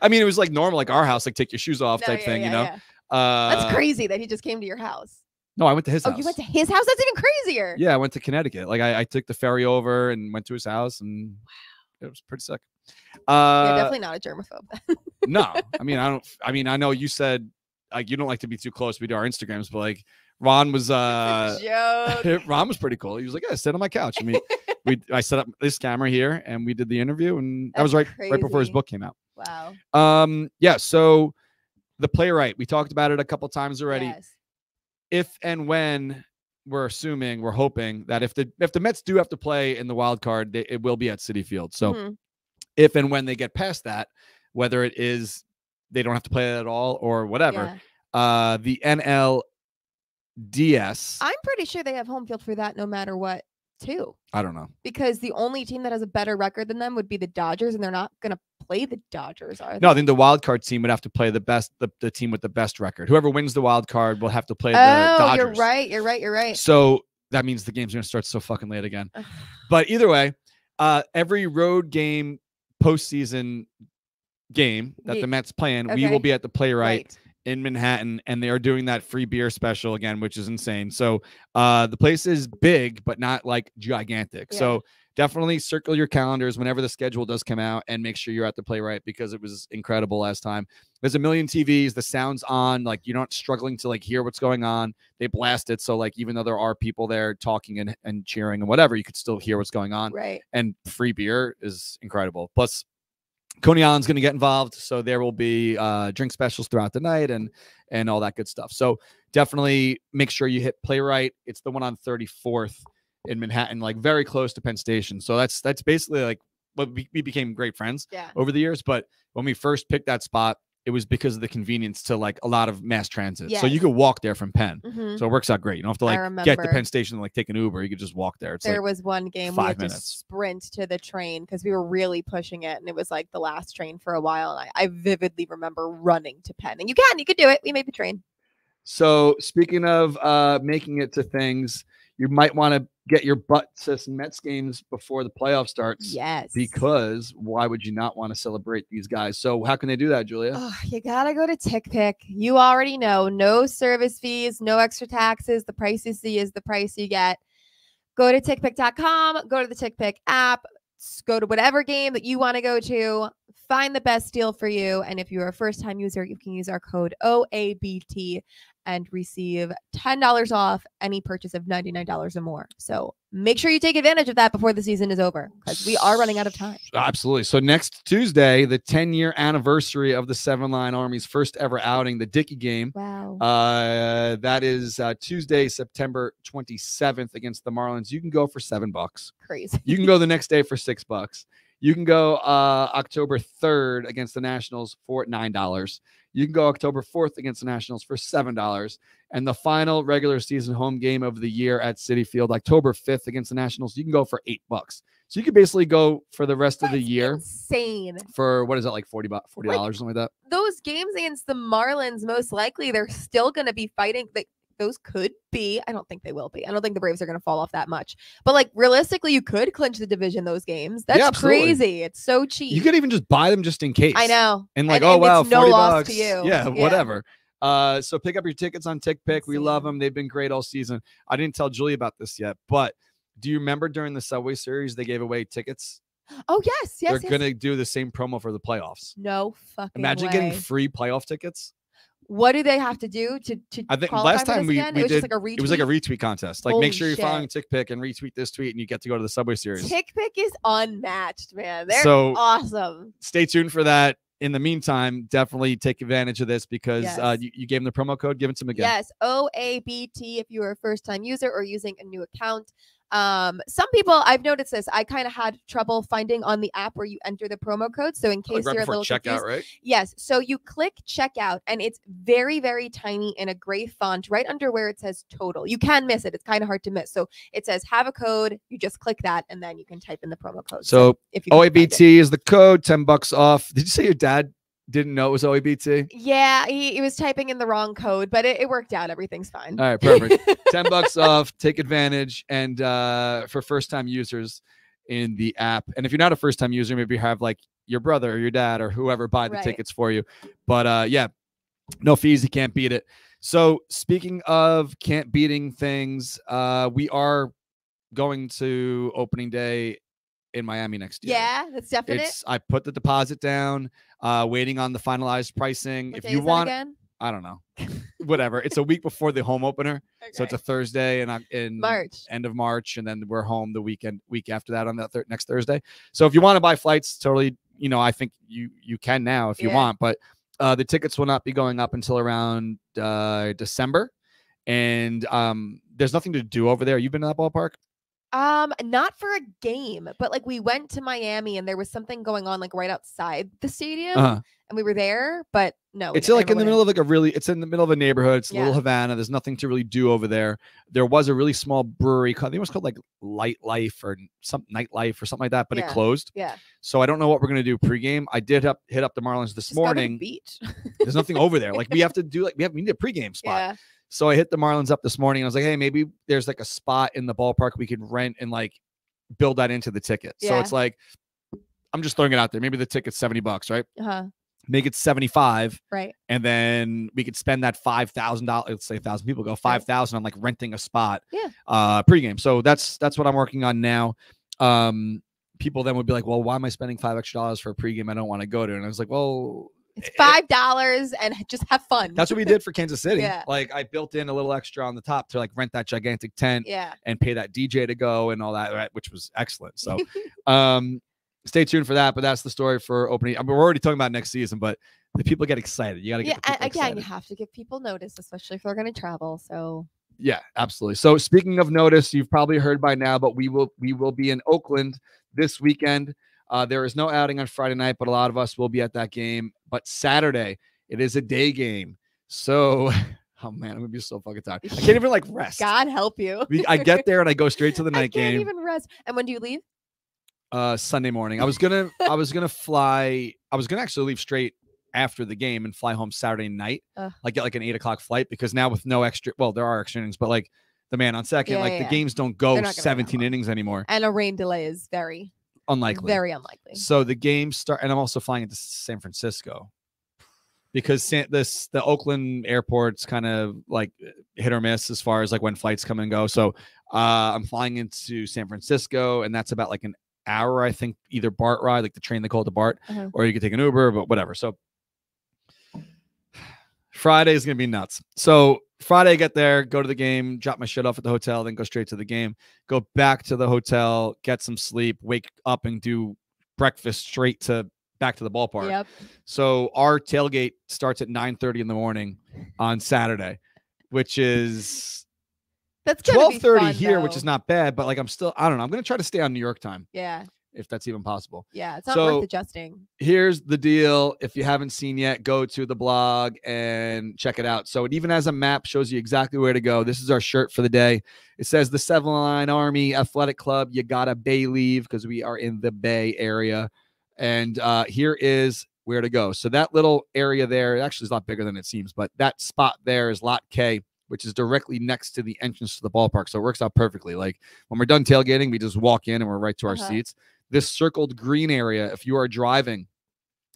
I mean, it was like normal, like our house, like take your shoes off type thing, you know? Yeah. That's crazy that he just came to your house. No, I went to his house. Oh, you went to his house? That's even crazier. Yeah, I went to Connecticut. Like I took the ferry over and went to his house, and it was pretty sick. You're definitely not a germaphobe. No, I know you said like you don't like to be too close. We do our Instagrams, but like Ron was Ron was pretty cool. He was like, yeah, sit on my couch. I mean, I set up this camera here and we did the interview, and that was right before his book came out. Wow. Yeah, so the Playwright, we talked about it a couple times already. Yes. If and when we're hoping that if the Mets do have to play in the wild card, it will be at Citi Field. So if and when they get past that, whether it is they don't have to play at all or whatever, the NLDS. I'm pretty sure they have home field for that no matter what, too. I don't know. Because the only team that has a better record than them would be the Dodgers, and they're not going to play the Dodgers, are they? No, I think the wild card team would have to play the team with the best record. Whoever wins the wild card will have to play the Dodgers. You're right. So that means the game's going to start so fucking late again. But either way, every road game, postseason game that the Mets play in, we will be at the Playwright in Manhattan, and they are doing that free beer special again, which is insane. So the place is big, but not like gigantic. So definitely circle your calendars whenever the schedule does come out and make sure you're at the Playwright, because it was incredible last time. There's a million TVs, the sound's on, like you're not struggling to like hear what's going on. They blast it, so like even though there are people there talking and cheering and whatever, you could still hear what's going on. Right. And free beer is incredible. Plus Coney Island's going to get involved, so there will be drink specials throughout the night and all that good stuff. So definitely make sure you hit Playwright. It's the one on 34th in Manhattan, like very close to Penn Station. So that's basically like what we became great friends over the years. But when we first picked that spot, it was because of the convenience to like a lot of mass transit. Yes. So you could walk there from Penn. So it works out great. You don't have to like get to Penn Station and like take an Uber. You could just walk there. There was one game 5 we had minutes. to sprint to the train because we were really pushing it, and it was like the last train for a while. And I vividly remember running to Penn. And you could do it. We made the train. So speaking of making it to things, you might want to get your butt to some Mets games before the playoff starts. Yes. Because why would you not want to celebrate these guys? So how can they do that, Julia? Oh, you gotta go to TickPick. You already know. No service fees, no extra taxes. The price you see is the price you get. Go to TickPick.com. Go to the TickPick app. Go to whatever game that you want to go to. Find the best deal for you. And if you're a first-time user, you can use our code OABT and receive $10 off any purchase of $99 or more. So make sure you take advantage of that before the season is over, because we are running out of time. Absolutely. So next Tuesday, the 10-year anniversary of the Seven Line Army's first ever outing, the Dickey game. Wow. That is Tuesday, September 27th against the Marlins. You can go for $7. Crazy. You can go the next day for $6. You can go October 3rd against the Nationals for $9. You can go October 4th against the Nationals for $7. And the final regular season home game of the year at Citi Field, October 5th against the Nationals, you can go for $8. So you could basically go for the rest of the year. Insane. For what is that, like $40, something like that? Those games against the Marlins, most likely they're still going to be fighting. Those could be. I don't think they will be. I don't think the Braves are going to fall off that much. But like realistically, you could clinch the division those games. That's crazy. It's so cheap. You could even just buy them just in case. I know. And like, oh wow, it's no $40 loss to you. Yeah, whatever. So pick up your tickets on TickPick. We love them. They've been great all season. I didn't tell Julie about this yet, but do you remember during the Subway Series they gave away tickets? Oh yes, yes. They're gonna do the same promo for the playoffs. No fucking Imagine way. getting free playoff tickets. What do they have to do to I think qualify last for time this again? It was did just like a retweet? it was like a retweet contest. Like Holy make sure you're shit. following TickPick and retweet this tweet and you get to go to the Subway Series. TickPick is unmatched, man. They're So, awesome. Stay tuned for that. In the meantime, definitely take advantage of this because you gave them the promo code. Give it to them again. Yes, OABT if you are a first-time user or using a new account. Some people, I've noticed this, I kind of had trouble finding on the app where you enter the promo code. So in case Like you're a little checkout, confused, right? yes. So you click checkout and it's very, very tiny in a gray font right under where it says total. You can miss it. It's kind of hard to miss. So it says have a code. You just click that and then you can type in the promo code. So if you can find it. OABT is the code, $10 off. Did you say your dad didn't know it was OABT? Yeah, he was typing in the wrong code, but it worked out. Everything's fine. All right, perfect. $10 off. Take advantage. And for first-time users in the app. And if you're not a first-time user, maybe you have like your brother or your dad or whoever buy the tickets for you. But yeah, no fees. You can't beat it. So speaking of can't beating things, we are going to opening day in Miami next year. Yeah, that's definite. I put the deposit down, waiting on the finalized pricing. What if day you is that want, again? I don't know, whatever. It's a week before the home opener, so it's Okay. a Thursday in March. end of March, and then we're home the week after that on that next Thursday. So if you want to buy flights, totally, I think you can now if you want, but the tickets will not be going up until around December, and there's nothing to do over there. You've been to that ballpark? Not for a game, but like we went to Miami and there was something going on like right outside the stadium and we were there, but no. It's like in the middle of it's in the middle of a neighborhood. It's a little Havana. There's nothing to really do over there. There was a really small brewery I think it was called like Light Life or some Nightlife or something like that, but it closed. Yeah. So I don't know what we're going to do pregame. I did hit up the Marlins this morning. Go to the beach. There's nothing over there. Like we have to do we need a pregame spot. Yeah. So I hit the Marlins up this morning and I was like, hey, maybe there's like a spot in the ballpark we could rent and like build that into the ticket. So it's like, I'm just throwing it out there. Maybe the ticket's $70, right? Make it 75. Right. And then we could spend that $5,000. Let's say 1,000 people go 5,000 on like renting a spot. Yeah. Pregame. So that's what I'm working on now. People then would be like, well, why am I spending $5 extra for a pregame I don't want to go to? And I was like, well, it's $5 and just have fun. That's what we did for Kansas City. Yeah. Like I built in a little extra on the top to like rent that gigantic tent and pay that DJ to go and all that, right? Which was excellent. So stay tuned for that. But that's the story for opening. I mean, we're already talking about next season, but the people get excited. You got to get the people excited. You have to give people notice, especially if they're going to travel. So yeah, absolutely. So speaking of notice, you've probably heard by now, but we will be in Oakland this weekend. There is no outing on Friday night, but a lot of us will be at that game. But Saturday, it is a day game. So, oh man, I'm gonna be so fucking tired. I can't even like rest. God help you. I get there and I go straight to the night game. I can't even rest. And when do you leave? Sunday morning. I was gonna actually leave straight after the game and fly home Saturday night. Ugh. Like get like an 8 o'clock flight, because now with no extra, well, there are extra innings, but like the man on second, Yeah, like yeah, the yeah. games don't They're go not gonna 17 go. innings anymore. And a rain delay is very Unlikely. Very unlikely. So the games start, and I'm also flying into San Francisco because the Oakland airport's kind of like hit or miss as far as like when flights come and go. So I'm flying into San Francisco, and that's about like an hour, I think, either BART ride, like the train they call it the BART, or you could take an Uber, but whatever. So Friday is going to be nuts. So Friday, I get there, go to the game, drop my shit off at the hotel, then go straight to the game, go back to the hotel, get some sleep, wake up and do breakfast straight back to the ballpark. Yep. So our tailgate starts at 9:30 in the morning on Saturday, which is That's 12:30 here, though. which is not bad, but like I don't know. I'm going to try to stay on New York time. Yeah. If that's even possible. Yeah, it's not worth adjusting. Here's the deal. If you haven't seen yet, go to the blog and check it out. So it even has a map, shows you exactly where to go. This is our shirt for the day. It says the 7-Line Army Athletic Club. You got to Bay leave because we are in the Bay area. And here is where to go. So that little area there, actually is a lot bigger than it seems, but that spot there is Lot K, which is directly next to the entrance to the ballpark. So it works out perfectly. Like when we're done tailgating, we just walk in and we're right to our seats. This circled green area, if you are driving,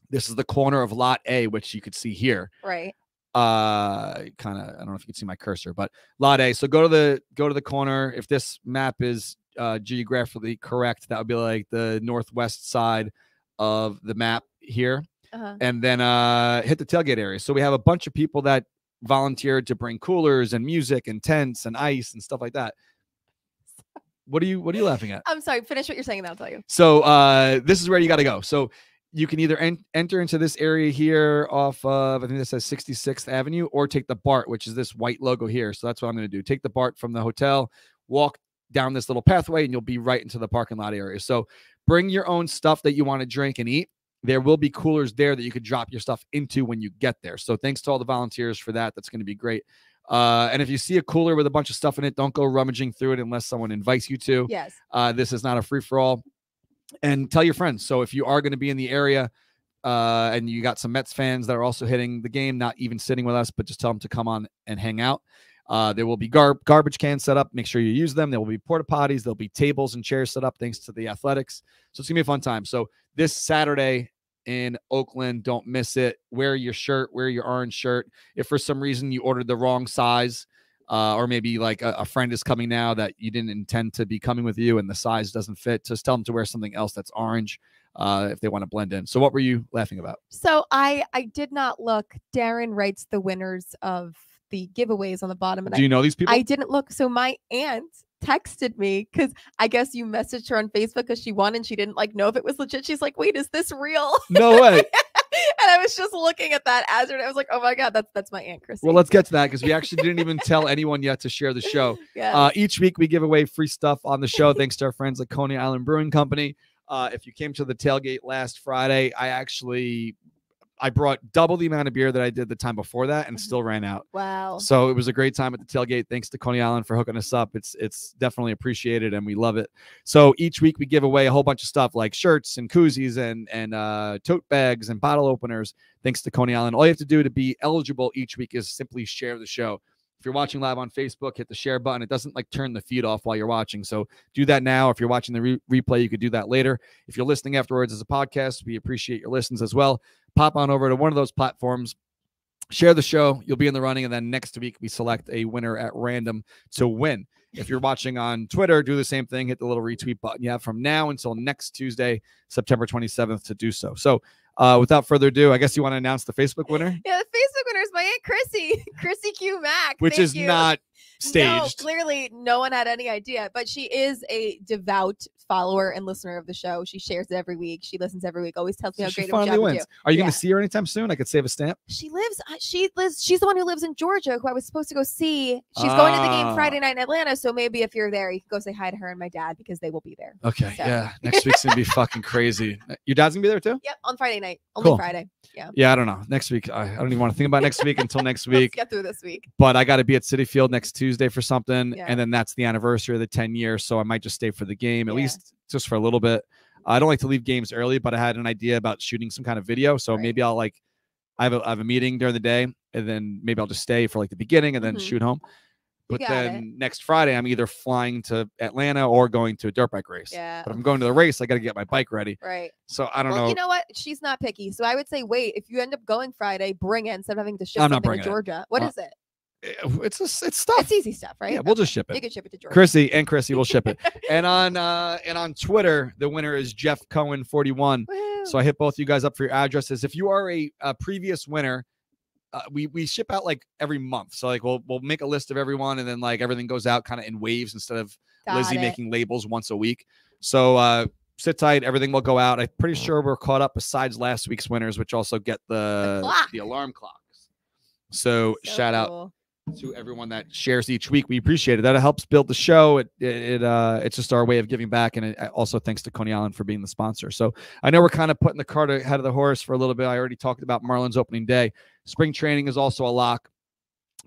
this is the corner of Lot A, which you could see here. Right. I don't know if you can see my cursor, but Lot A. So go to the corner. If this map is geographically correct, that would be like the northwest side of the map here. And then hit the tailgate area. So we have a bunch of people that volunteered to bring coolers and music and tents and ice and stuff like that. What are you laughing at? I'm sorry. Finish what you're saying and I'll tell you. So this is where you got to go. So you can either enter into this area here off of, I think this says 66th Avenue, or take the BART, which is this white logo here. So that's what I'm going to do. Take the BART from the hotel, walk down this little pathway, and you'll be right into the parking lot area. So bring your own stuff that you want to drink and eat. There will be coolers there that you could drop your stuff into when you get there. So thanks to all the volunteers for that. That's going to be great. And if you see a cooler with a bunch of stuff in it, don't go rummaging through it unless someone invites you to. Yes. This is not a free-for-all. And tell your friends. So if you are going to be in the area and you got some Mets fans that are also hitting the game, not even sitting with us, but just tell them to come on and hang out. There will be garbage cans set up. Make sure you use them. There will be porta potties. There'll be tables and chairs set up thanks to the Athletics. So it's going to be a fun time. So this Saturday in Oakland, don't miss it. Wear your shirt, wear your orange shirt. If for some reason you ordered the wrong size, or maybe like a friend is coming now that you didn't intend to be coming with you and the size doesn't fit, just tell them to wear something else that's orange if they want to blend in. So what were you laughing about? So I did not look. Darren writes the winners of the giveaways on the bottom. And Do you know these people? I didn't look. So my aunt texted me because I guess you messaged her on Facebook because she won and she didn't know if it was legit. She's like, wait, is this real? No way. And I was just looking at that as I was like, oh my God, that's my Aunt Chrissy. Well, let's get to that because we actually didn't even tell anyone yet to share the show. Yes. Each week we give away free stuff on the show thanks to our friends at Coney Island Brewing Company. If you came to the tailgate last Friday, I brought double the amount of beer that I did the time before that and still ran out. Wow. So it was a great time at the tailgate. Thanks to Coney Island for hooking us up. It's definitely appreciated and we love it. So each week we give away a whole bunch of stuff like shirts and koozies and tote bags and bottle openers. Thanks to Coney Island. All you have to do to be eligible each week is simply share the show. If you're watching live on Facebook, hit the share button. It doesn't turn the feed off while you're watching. So do that now. If you're watching the replay, you could do that later. If you're listening afterwards as a podcast, we appreciate your listens as well. Pop on over to one of those platforms, share the show. You'll be in the running. And then next week, we select a winner at random to win. If you're watching on Twitter, do the same thing. Hit the little retweet button. You have from now until next Tuesday, September 27th to do so. So without further ado, I guess you want to announce the Facebook winner? Yeah, the Facebook winner is my Aunt Chrissy, Chrissy Q Mac. Which is not staged. No, clearly no one had any idea, but she is a devout follower and listener of the show. She shares it every week. She listens every week. Always tells me how great of a job we do. Are you going to see her anytime soon? I could save a stamp. She's the one who lives in Georgia, who I was supposed to go see. She's going to the game Friday night in Atlanta, so maybe if you're there, you can go say hi to her and my dad because they will be there. Okay, so. Yeah. Next week's going to be fucking crazy. Your dad's going to be there too? Yep, on Friday night. Only cool. Friday. Yeah. Yeah, I don't know. Next week, I don't even want to think about next week until next week. Let's get through this week. But I got to be at Citi Field next Tuesday for something, yeah. And then that's the anniversary of the 10 years, so I might just stay for the game, at least just for a little bit. I don't like to leave games early, but I had an idea about shooting some kind of video, so maybe I'll I have a meeting during the day, and then maybe I'll just stay for like the beginning and then shoot home. But then next Friday, I'm either flying to Atlanta or going to a dirt bike race. Yeah. But if I'm going to the race, I got to get my bike ready. Right. So I don't know. You know what? She's not picky. So I would say, wait, if you end up going Friday, bring it instead of having to ship something to Georgia. What is it? It's stuff. It's easy stuff, right? Yeah, we'll just ship it. You can ship it to Georgia. Chrissy will ship it. And on Twitter, the winner is Jeff Cohen 41. Woo. So I hit both you guys up for your addresses. If you are a previous winner, we ship out like every month. So like we'll make a list of everyone, and then like everything goes out kind of in waves instead of Lizzie making labels once a week. So sit tight, everything will go out. I'm pretty sure we're caught up besides last week's winners, which also get the alarm clocks. So shout out to everyone that shares each week. We appreciate it. That helps build the show. It's just our way of giving back, and also thanks to Coney Island for being the sponsor. So I know we're kind of putting the cart ahead of the horse for a little bit. I already talked about Marlins opening day. Spring training is also a lock,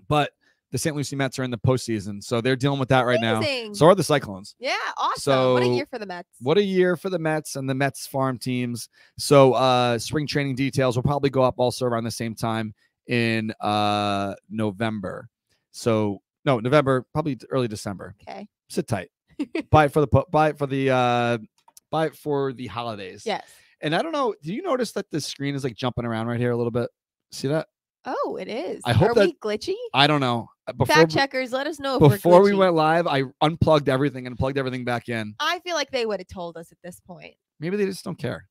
but the St. Lucie Mets are in the postseason, so they're dealing with that right now. So are the Cyclones. Yeah, awesome. So what a year for the Mets. What a year for the Mets and the Mets farm teams. So spring training details will probably go up also around the same time in November. So no, November, probably early December. Okay. Sit tight. buy it for the holidays. Yes. And I don't know, do you notice that the screen is like jumping around right here a little bit? See that? Oh, it is. I hope Are we glitchy? I don't know. Fact checkers, let us know if before we're we went live, I unplugged everything and plugged everything back in. I feel like they would have told us at this point. Maybe they just don't care.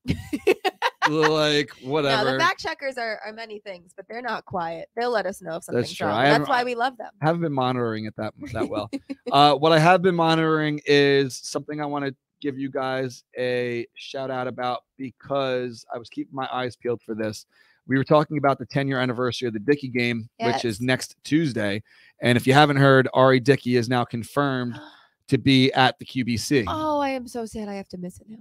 Like whatever. No, the fact checkers are many things, but they're not quiet. They'll let us know if something's true. wrong. That's why we love them. I haven't been monitoring it that well. What I have been monitoring is something I want to give you guys a shout out about, because I was keeping my eyes peeled for this. We were talking about the 10-year anniversary of the Dickey game, which is next Tuesday. And if you haven't heard, Ari Dickey is now confirmed to be at the QBC. Oh, I am so sad I have to miss it now.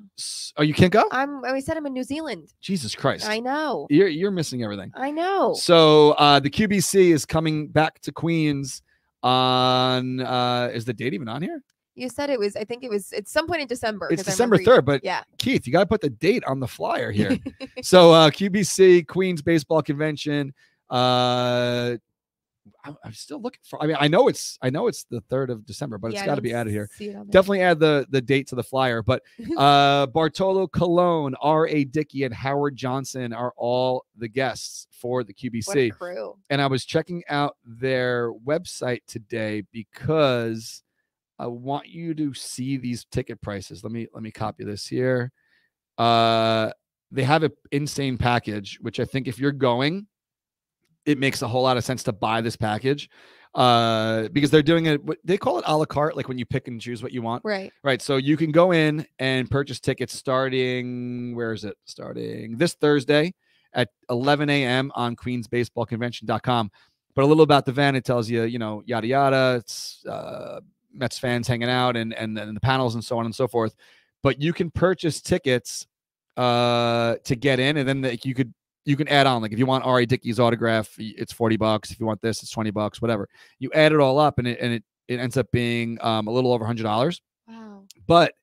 Oh, you can't go? We said I'm in New Zealand. Jesus Christ. I know. You're missing everything. I know. So the QBC is coming back to Queens on is the date even on here? You said it was, I think it's some point in December. It's December 3rd, but yeah. Keith, you got to put the date on the flyer here. So QBC, Queens Baseball Convention. I'm still looking for, I know it's the 3rd of December, but it's got to be added here. Definitely add the date to the flyer. But Bartolo Colon, R.A. Dickey, and Howard Johnson are all the guests for the QBC. What a crew. And I was checking out their website today because I want you to see these ticket prices. Let me copy this here. They have an insane package, which I think if you're going, it makes a whole lot of sense to buy this package because they're doing it. They call it a la carte, like when you pick and choose what you want. Right. Right. So you can go in and purchase tickets starting, where is it? Starting this Thursday at 11 a.m. on queensbaseballconvention.com. But a little about the event, it tells you, yada, yada. It's Mets fans hanging out and the panels and so on and so forth. But you can purchase tickets to get in, and then you can add on, like if you want R.A. Dickey's autograph, it's $40. If you want this, it's $20, whatever. You add it all up, and it ends up being a little over $100. Wow. But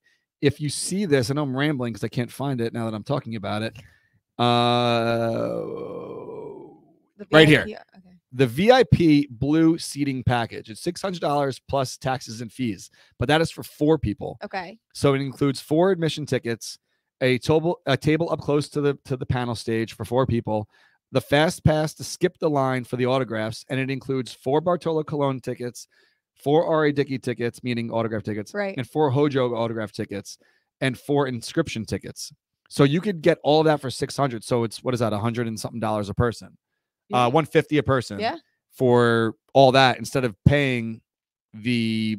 if you see this, I know I'm rambling because I can't find it now that I'm talking about it. Right here. Okay. The VIP blue seating package. It's $600 plus taxes and fees, but that is for 4 people. Okay. So it includes 4 admission tickets, a table up close to the panel stage for 4 people, the fast pass to skip the line for the autographs, and it includes 4 Bartolo Colon tickets, 4 R.A. Dickey tickets, meaning autograph tickets, right, and 4 Hojo autograph tickets, and 4 inscription tickets. So you could get all of that for $600. So it's, what is that, $100 and something a person? Yeah. $150 a person. Yeah. For all that, instead of paying the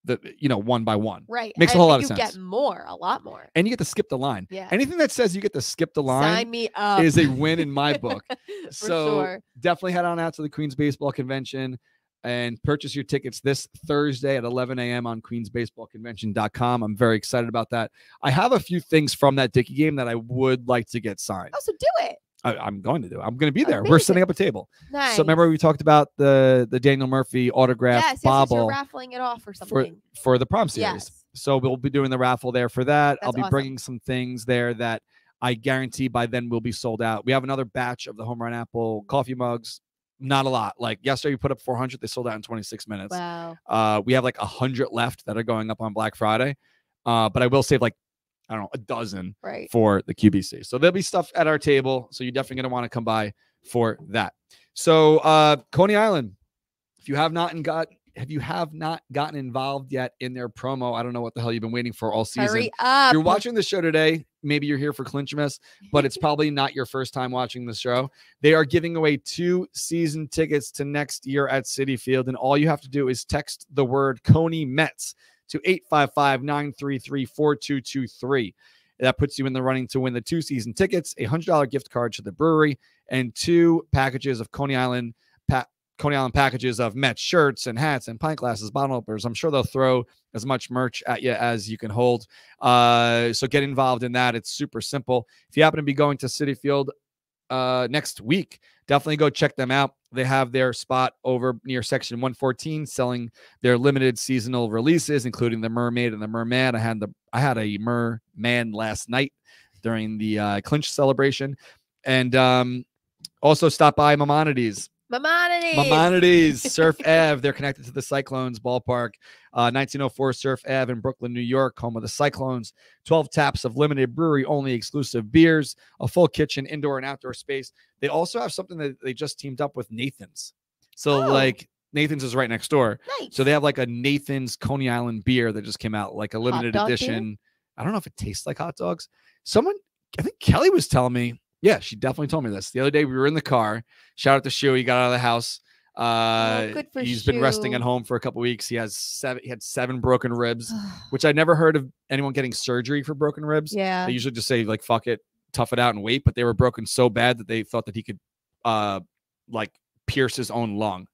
one by one. Right. Makes a whole lot of sense. You get a lot more. And you get to skip the line. Yeah. Anything that says you get to skip the line, sign me up, is a win in my book. So sure. Definitely head on out to the Queens Baseball Convention and purchase your tickets this Thursday at 11 a.m. on queensbaseballconvention.com. I'm very excited about that. I have a few things from that Dickey game that I would like to get signed. Oh, so do it. I'm going to do. I'm going to be there. Amazing. We're setting up a table. Nice. So remember we talked about the Daniel Murphy autograph bobble. You're raffling it off or something for the prom series. Yes. So we'll be doing the raffle there for that. That's I'll be awesome. bringing some things there that I guarantee by then we'll be sold out. We have another batch of the Home Run Apple coffee mugs. Not a lot. Like yesterday, we put up 400. They sold out in 26 minutes. Wow. We have like 100 left that are going up on Black Friday. But I will save like, I don't know, a dozen for the QBC. So there'll be stuff at our table. So you're definitely going to want to come by for that. So Coney Island, if you have not gotten involved yet in their promo, I don't know what the hell you've been waiting for all season. Hurry up. If you're watching the show today, maybe you're here for Clinchmas, but it's probably not your first time watching the show. They are giving away 2 season tickets to next year at Citi Field, and all you have to do is text the word Coney Mets to 855-933-4223. That puts you in the running to win the 2 season tickets, a $100 gift card to the brewery, and 2 packages of Coney Island packages of Mets shirts and hats and pint glasses, bottle openers. I'm sure they'll throw as much merch at you as you can hold. So get involved in that. It's super simple. If you happen to be going to Citi Field next week, definitely go check them out. They have their spot over near section 114 selling their limited seasonal releases, including the Mermaid and the Merman. I had a Merman last night during the Clinch celebration. And also stop by Maimonides. Surf Ave. They're connected to the Cyclones ballpark. 1904 Surf Ave in Brooklyn, New York, home of the Cyclones. 12 taps of limited brewery only exclusive beers, a full kitchen, indoor and outdoor space. They also have something that they just teamed up with Nathan's. So like Nathan's is right next door. Nice. So they have like a Nathan's Coney Island beer that just came out, like a limited edition. Beer? I don't know if it tastes like hot dogs. I think Kelly was telling me. Yeah, she definitely told me this. The other day we were in the car. Shout out to Shu. He got out of the house. Good for He's been resting at home for a couple weeks. He had 7 broken ribs, which I never heard of anyone getting surgery for broken ribs. Yeah. They usually just say like, fuck it, tough it out and wait. But they were broken so bad that they thought that he could like pierce his own lung.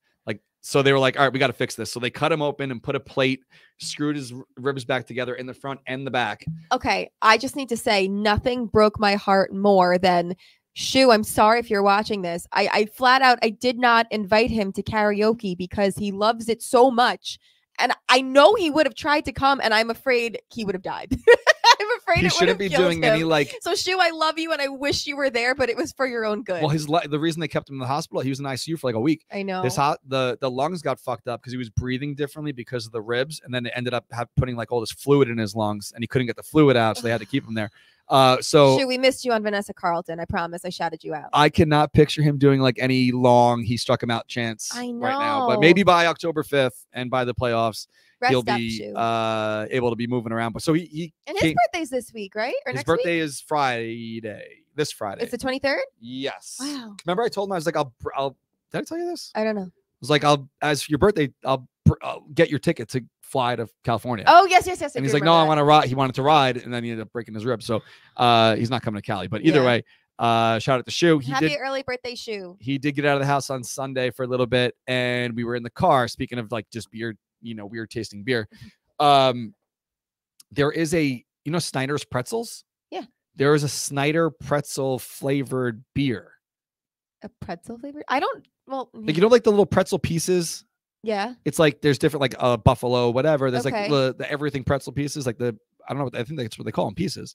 So they were like, all right, we got to fix this. So they cut him open and put a plate, screwed his ribs back together in the front and the back. Okay. I just need to say nothing broke my heart more than Shu. I'm sorry if you're watching this. I flat out, I did not invite him to karaoke because he loves it so much. And I know he would have tried to come and I'm afraid he would have died. I'm afraid he shouldn't be doing any like. So Shu, I love you and I wish you were there, but it was for your own good. Well, the reason they kept him in the hospital, he was in ICU for like a week. I know. The lungs got fucked up because he was breathing differently because of the ribs, and then it ended up putting like all this fluid in his lungs, and he couldn't get the fluid out, so they had to keep him there. So Shu, we missed you on Vanessa Carlton. I promise. I shouted you out. I cannot picture him doing like any long "he struck him out" chance right now, but maybe by October 5th and by the playoffs. He'll be Shu. able to be moving around. But so he and his birthday's this week, right? Or his next birthday week? is Friday. This Friday. It's the 23rd? Yes. Wow. Remember I told him I was like, I'll did I tell you this? I don't know. I was like, as for your birthday, I'll get your ticket to fly to California. Oh, yes. And he's like, no, I want to ride. He wanted to ride, and then he ended up breaking his rib. So he's not coming to Cali. But either way, shout out to Shu. Happy early birthday, Shu. He did get out of the house on Sunday for a little bit, and we were in the car. Speaking of like just beer, weird tasting beer. There is Snyder's pretzels. Yeah. There is a Snyder pretzel flavored beer. A pretzel flavored? I don't. Well, like like the little pretzel pieces. Yeah. It's like there's different like buffalo, whatever. There's like the everything pretzel pieces, like I don't know. I think that's what they call them, pieces.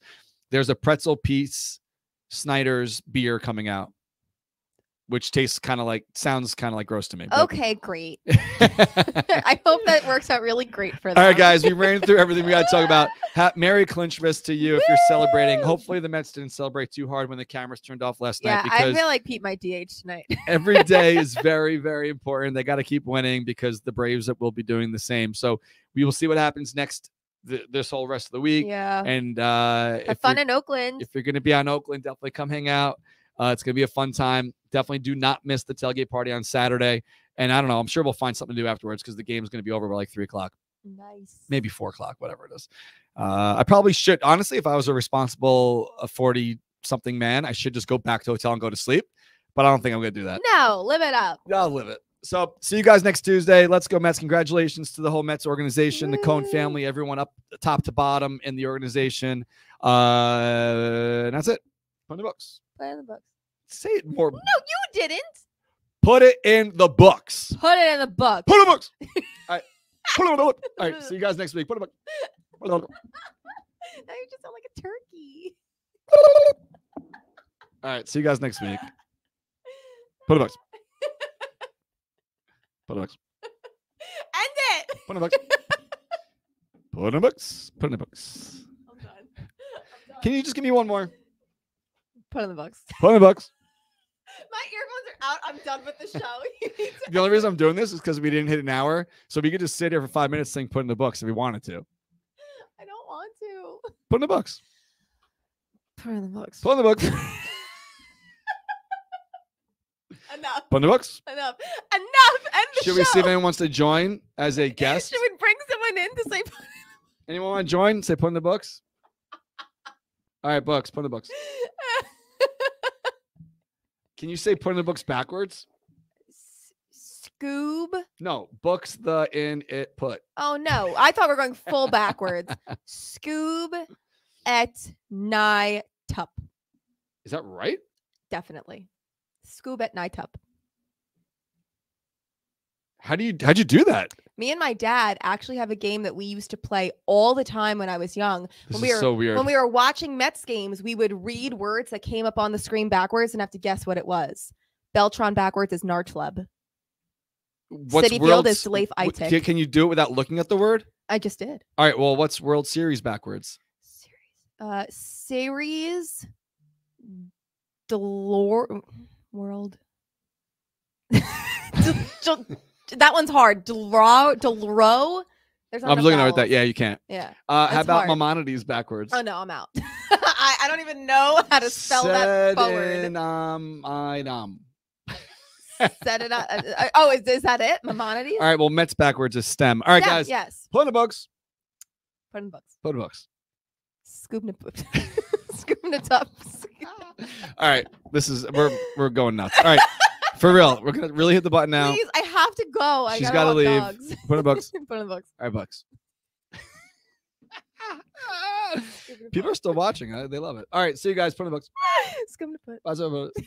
There's a pretzel piece Snyder's beer coming out, which sounds kind of like gross to me. Okay, great. I hope that works out really great for them. All right, guys, we ran through everything we got to talk about. Merry Clinchmas to you if you're celebrating. Hopefully the Mets didn't celebrate too hard when the cameras turned off last night. Yeah, I feel like Pete might DH tonight. Every day is very, very important. They got to keep winning because the Braves will be doing the same. So we will see what happens next this whole rest of the week. Yeah. And have fun in Oakland. If you're going to be on Oakland, definitely come hang out. It's going to be a fun time. Definitely do not miss the tailgate party on Saturday. And I don't know, I'm sure we'll find something to do afterwards because the game is going to be over by like 3:00. Nice. Maybe 4:00, whatever it is. I probably should, honestly, if I was a responsible 40-something man, I should just go back to the hotel and go to sleep. But I don't think I'm going to do that. No, live it up. I'll live it. So see you guys next Tuesday. Let's go Mets. Congratulations to the whole Mets organization, the Cone family, everyone up top to bottom in the organization. And that's it. Put in the books. Put it in the books. Say it more. No, you didn't. Put it in the books. Put it in the book. Put it in the books. All right. Put it in the book. All right. See you guys next week. Put it in the book. Now you just sound like a turkey. All right. See you guys next week. Put in the books. Put in the books. End it. Put in the books. Put in the books. Put in the books. I'm done. Can you just give me one more? Put in the books. Put in the books. My earphones are out. I'm done with the show. The only reason I'm doing this is because we didn't hit an hour. So we could just sit here for 5 minutes saying put in the books if we wanted to. I don't want to. Put in the books. Put in the books. Put in the books. Enough. Put in the books. Enough. Enough. End the Should show. we see if anyone wants to join as a guest? Should we bring someone in to say? Anyone want to join? Say put in the books. All right, books. Put in the books. Can you say put in the books backwards? Scoob. No, books the in it put. Oh no, I thought we were going full backwards. Scoob et nigh tup. Is that right? Definitely. Scoob et nigh tup. How'd you do that? Me and my dad actually have a game that we used to play all the time when I was young. This is so weird. When we were watching Mets games, we would read words that came up on the screen backwards and have to guess what it was. Beltron backwards is Nartleb. City Field is Leif Eitek. Can you do it without looking at the word? I just did. All right. Well, what's World Series backwards? Series. World. That one's hard. Delro. I'm looking at that. Yeah, you can't. Yeah. How about hard. Maimonides backwards? Oh no, I'm out. I don't even know how to spell that forward. Set it up. Oh, is that it? Maimonides? All right. Well, Mets backwards is stem. All right, guys. Yes. Put in the books. Put in the books. Put in the books. Scoop the Scoop the top. All right. We're going nuts. All right. For real. We're gonna really hit the button now. Please, I have to go. She's got to leave. Dogs. Put in the books. Put in the books. All right, books. People are still watching. They love it. All right. See you guys. Put in the books. Scoop the put. Bye.